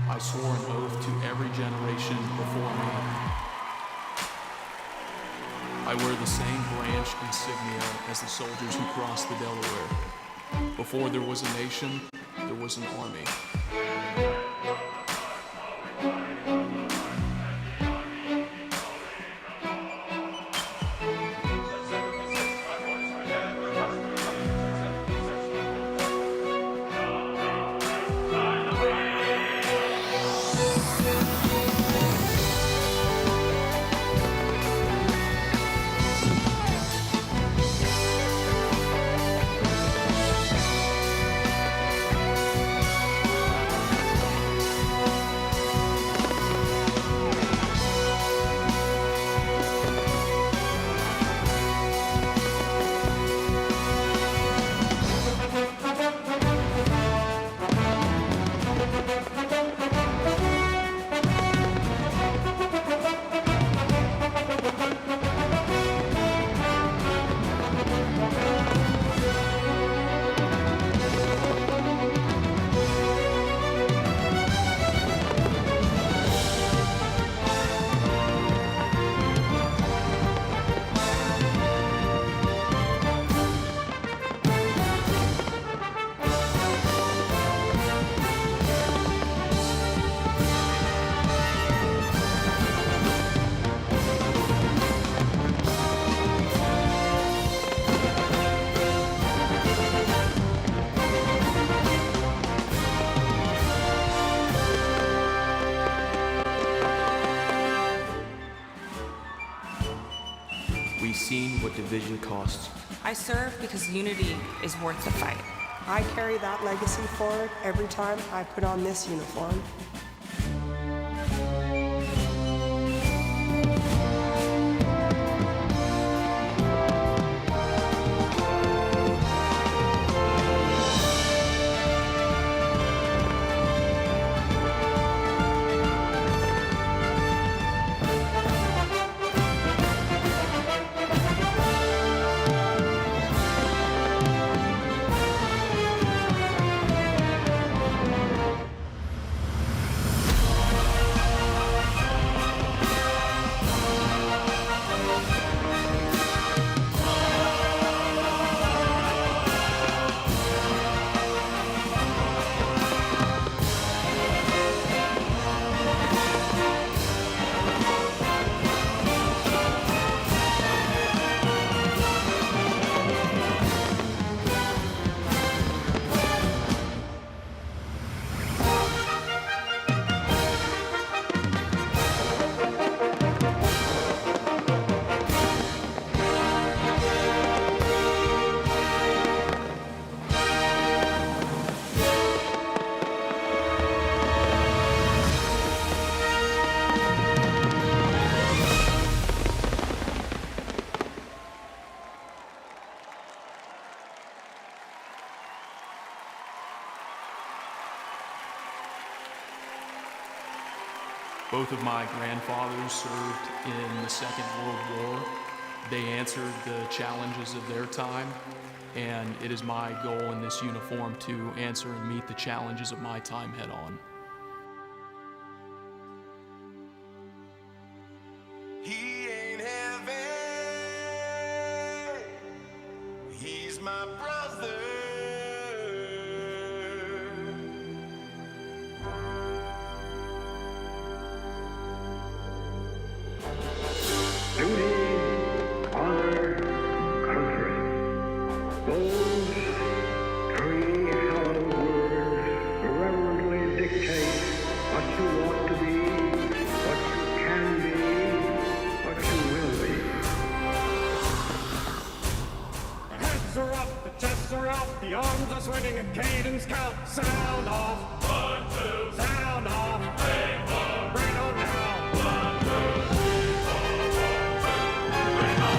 I swore an oath to every generation before me. I wear the same branch insignia as the soldiers who crossed the Delaware. Before there was a nation, there was an army. We've seen what division costs. I serve because unity is worth the fight. I carry that legacy forward every time I put on this uniform. Both of my grandfathers served in the Second World War. They answered the challenges of their time, and it is my goal in this uniform to answer and meet the challenges of my time head on. He ain't heaven, he's my brother. Duty, honor, country. Those three hallowed words reverently dictate what you ought to be, what you can be, what you will be. The heads are up, the chests are out, the arms are swinging, a cadence count. Sound off. 1, 2. Sound off. 3, 4. Bring it on now. 1, 2, 3, 4. 1, 2, 3, bring it on.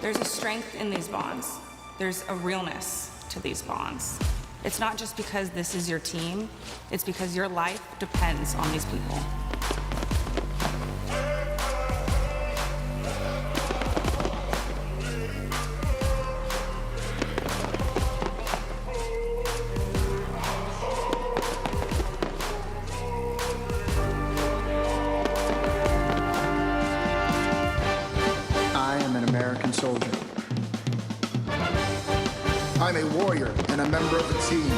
There's a strength in these bonds. There's a realness to these bonds. It's not just because this is your team, it's because your life depends on these people. I am an American soldier. I'm a warrior and a member of the team.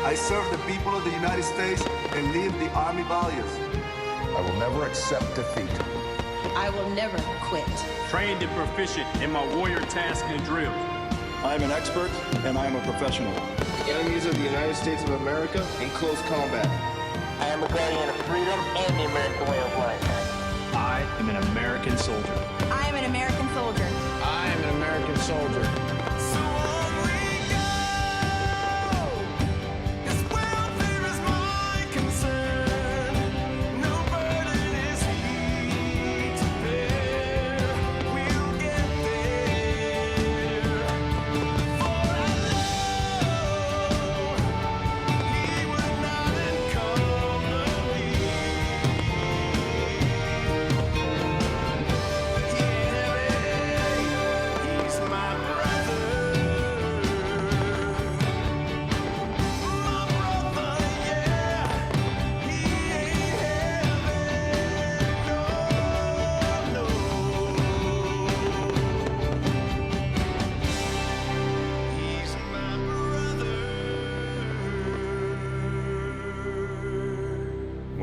I serve the people of the United States and live the Army values. I will never accept defeat. I will never quit. Trained and proficient in my warrior tasks and drills. I am an expert and I am a professional. Enemies of the United States of America in close combat. I am a guardian of freedom and the American way of life. I am an American soldier. I am an American soldier. I am an American soldier.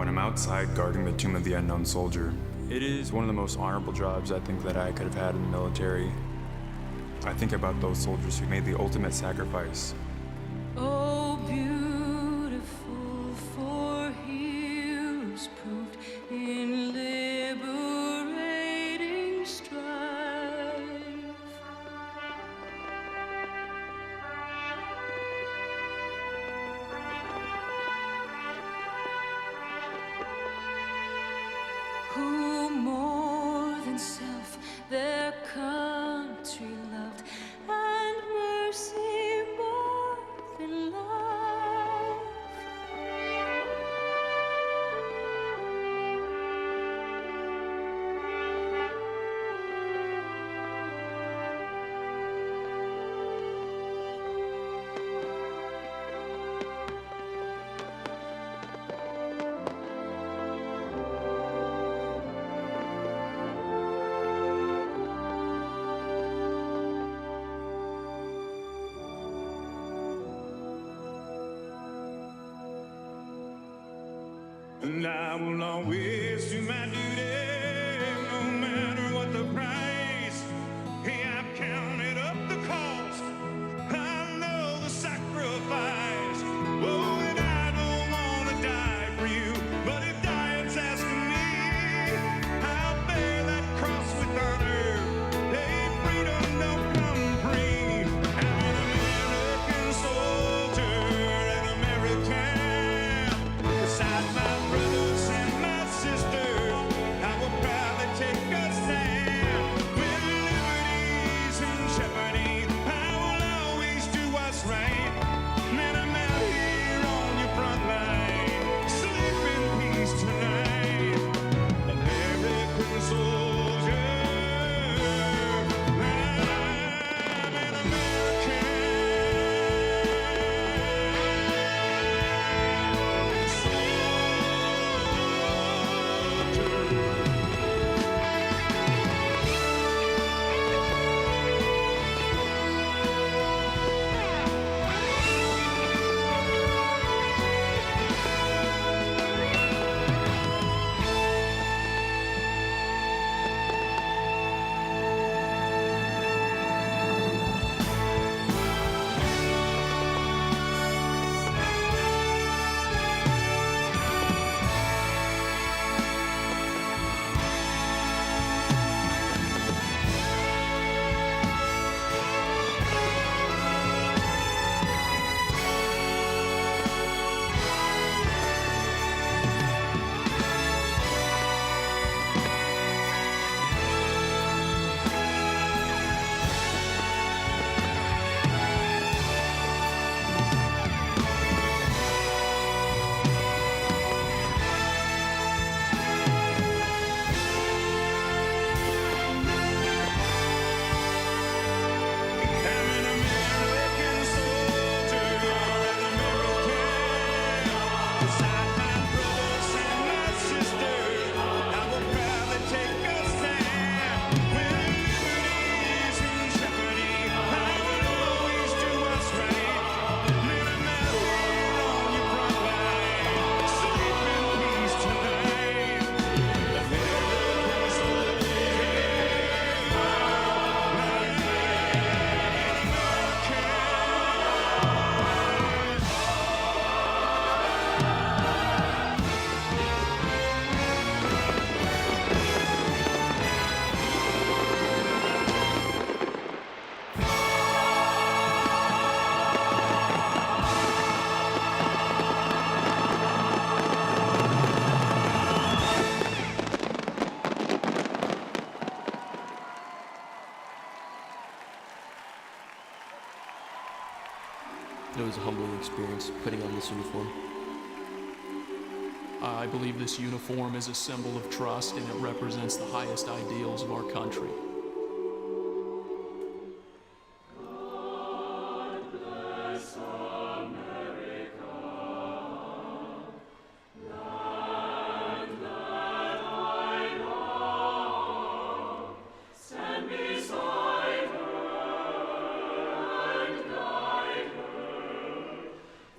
when I'm outside guarding the tomb of the unknown soldier. It is one of the most honorable jobs I think that I could have had in the military. I think about those soldiers who made the ultimate sacrifice. Oh, beautiful for heroes proved in liberating strife. Who more than self their country loved, and mercy more than life. And I will always do my duty, no matter what the price. Hey, I've counted up the cost, I know the sacrifice. Oh, and I don't want to die for you, but if dying's asking me, I'll bear that cross with honor. Hey, freedom don't come free. I'm an American soldier, an American. Beside my brothers and my sisters, I will proudly take a stand. When liberty's in jeopardy, I will always do what's right. Man, I'm out here on your front line. Sleep in peace tonight. American soldier, I'm an American. It was a humbling experience putting on this uniform. I believe this uniform is a symbol of trust, and it represents the highest ideals of our country.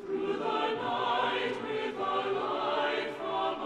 Through the night with a light from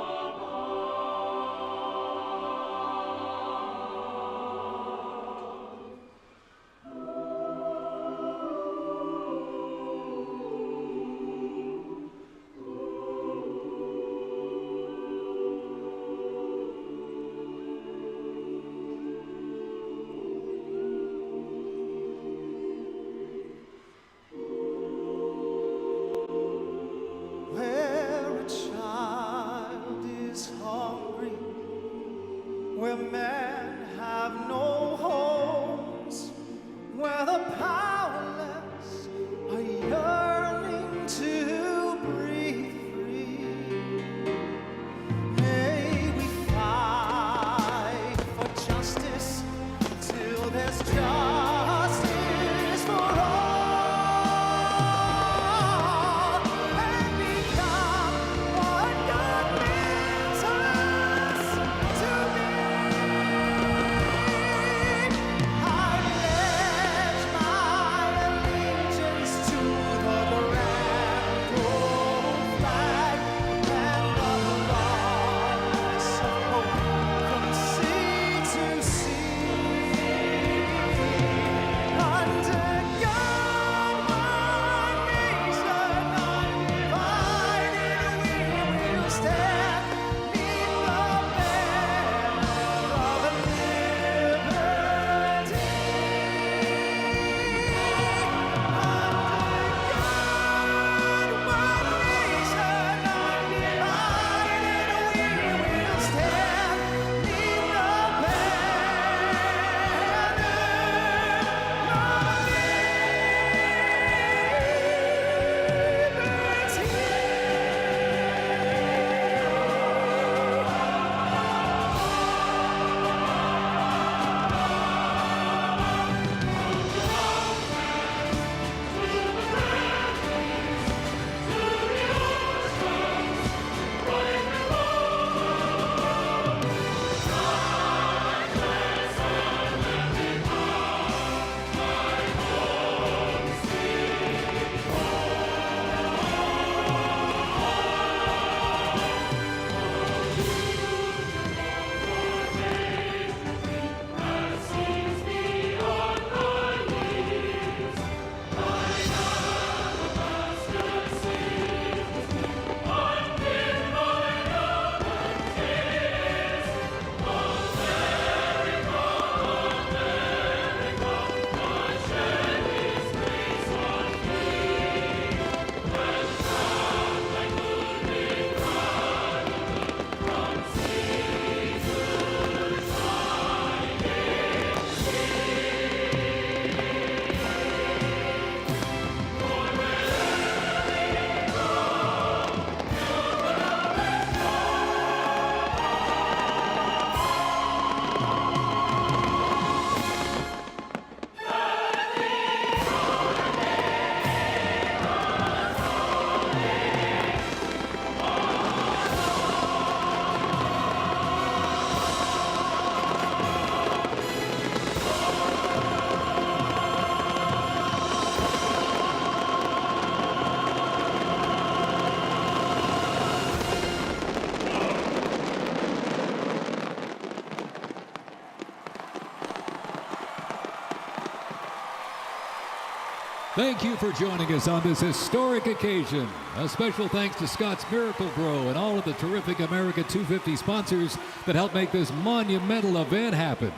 Thank you for joining us on this historic occasion. A special thanks to Scott's Miracle Grow and all of the terrific America 250 sponsors that helped make this monumental event happen.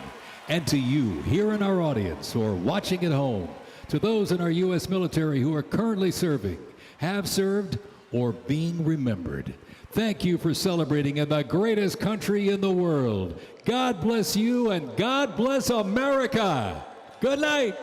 And to you here in our audience or watching at home, to those in our U.S. military who are currently serving, have served, or being remembered, thank you for celebrating in the greatest country in the world. God bless you and God bless America. Good night.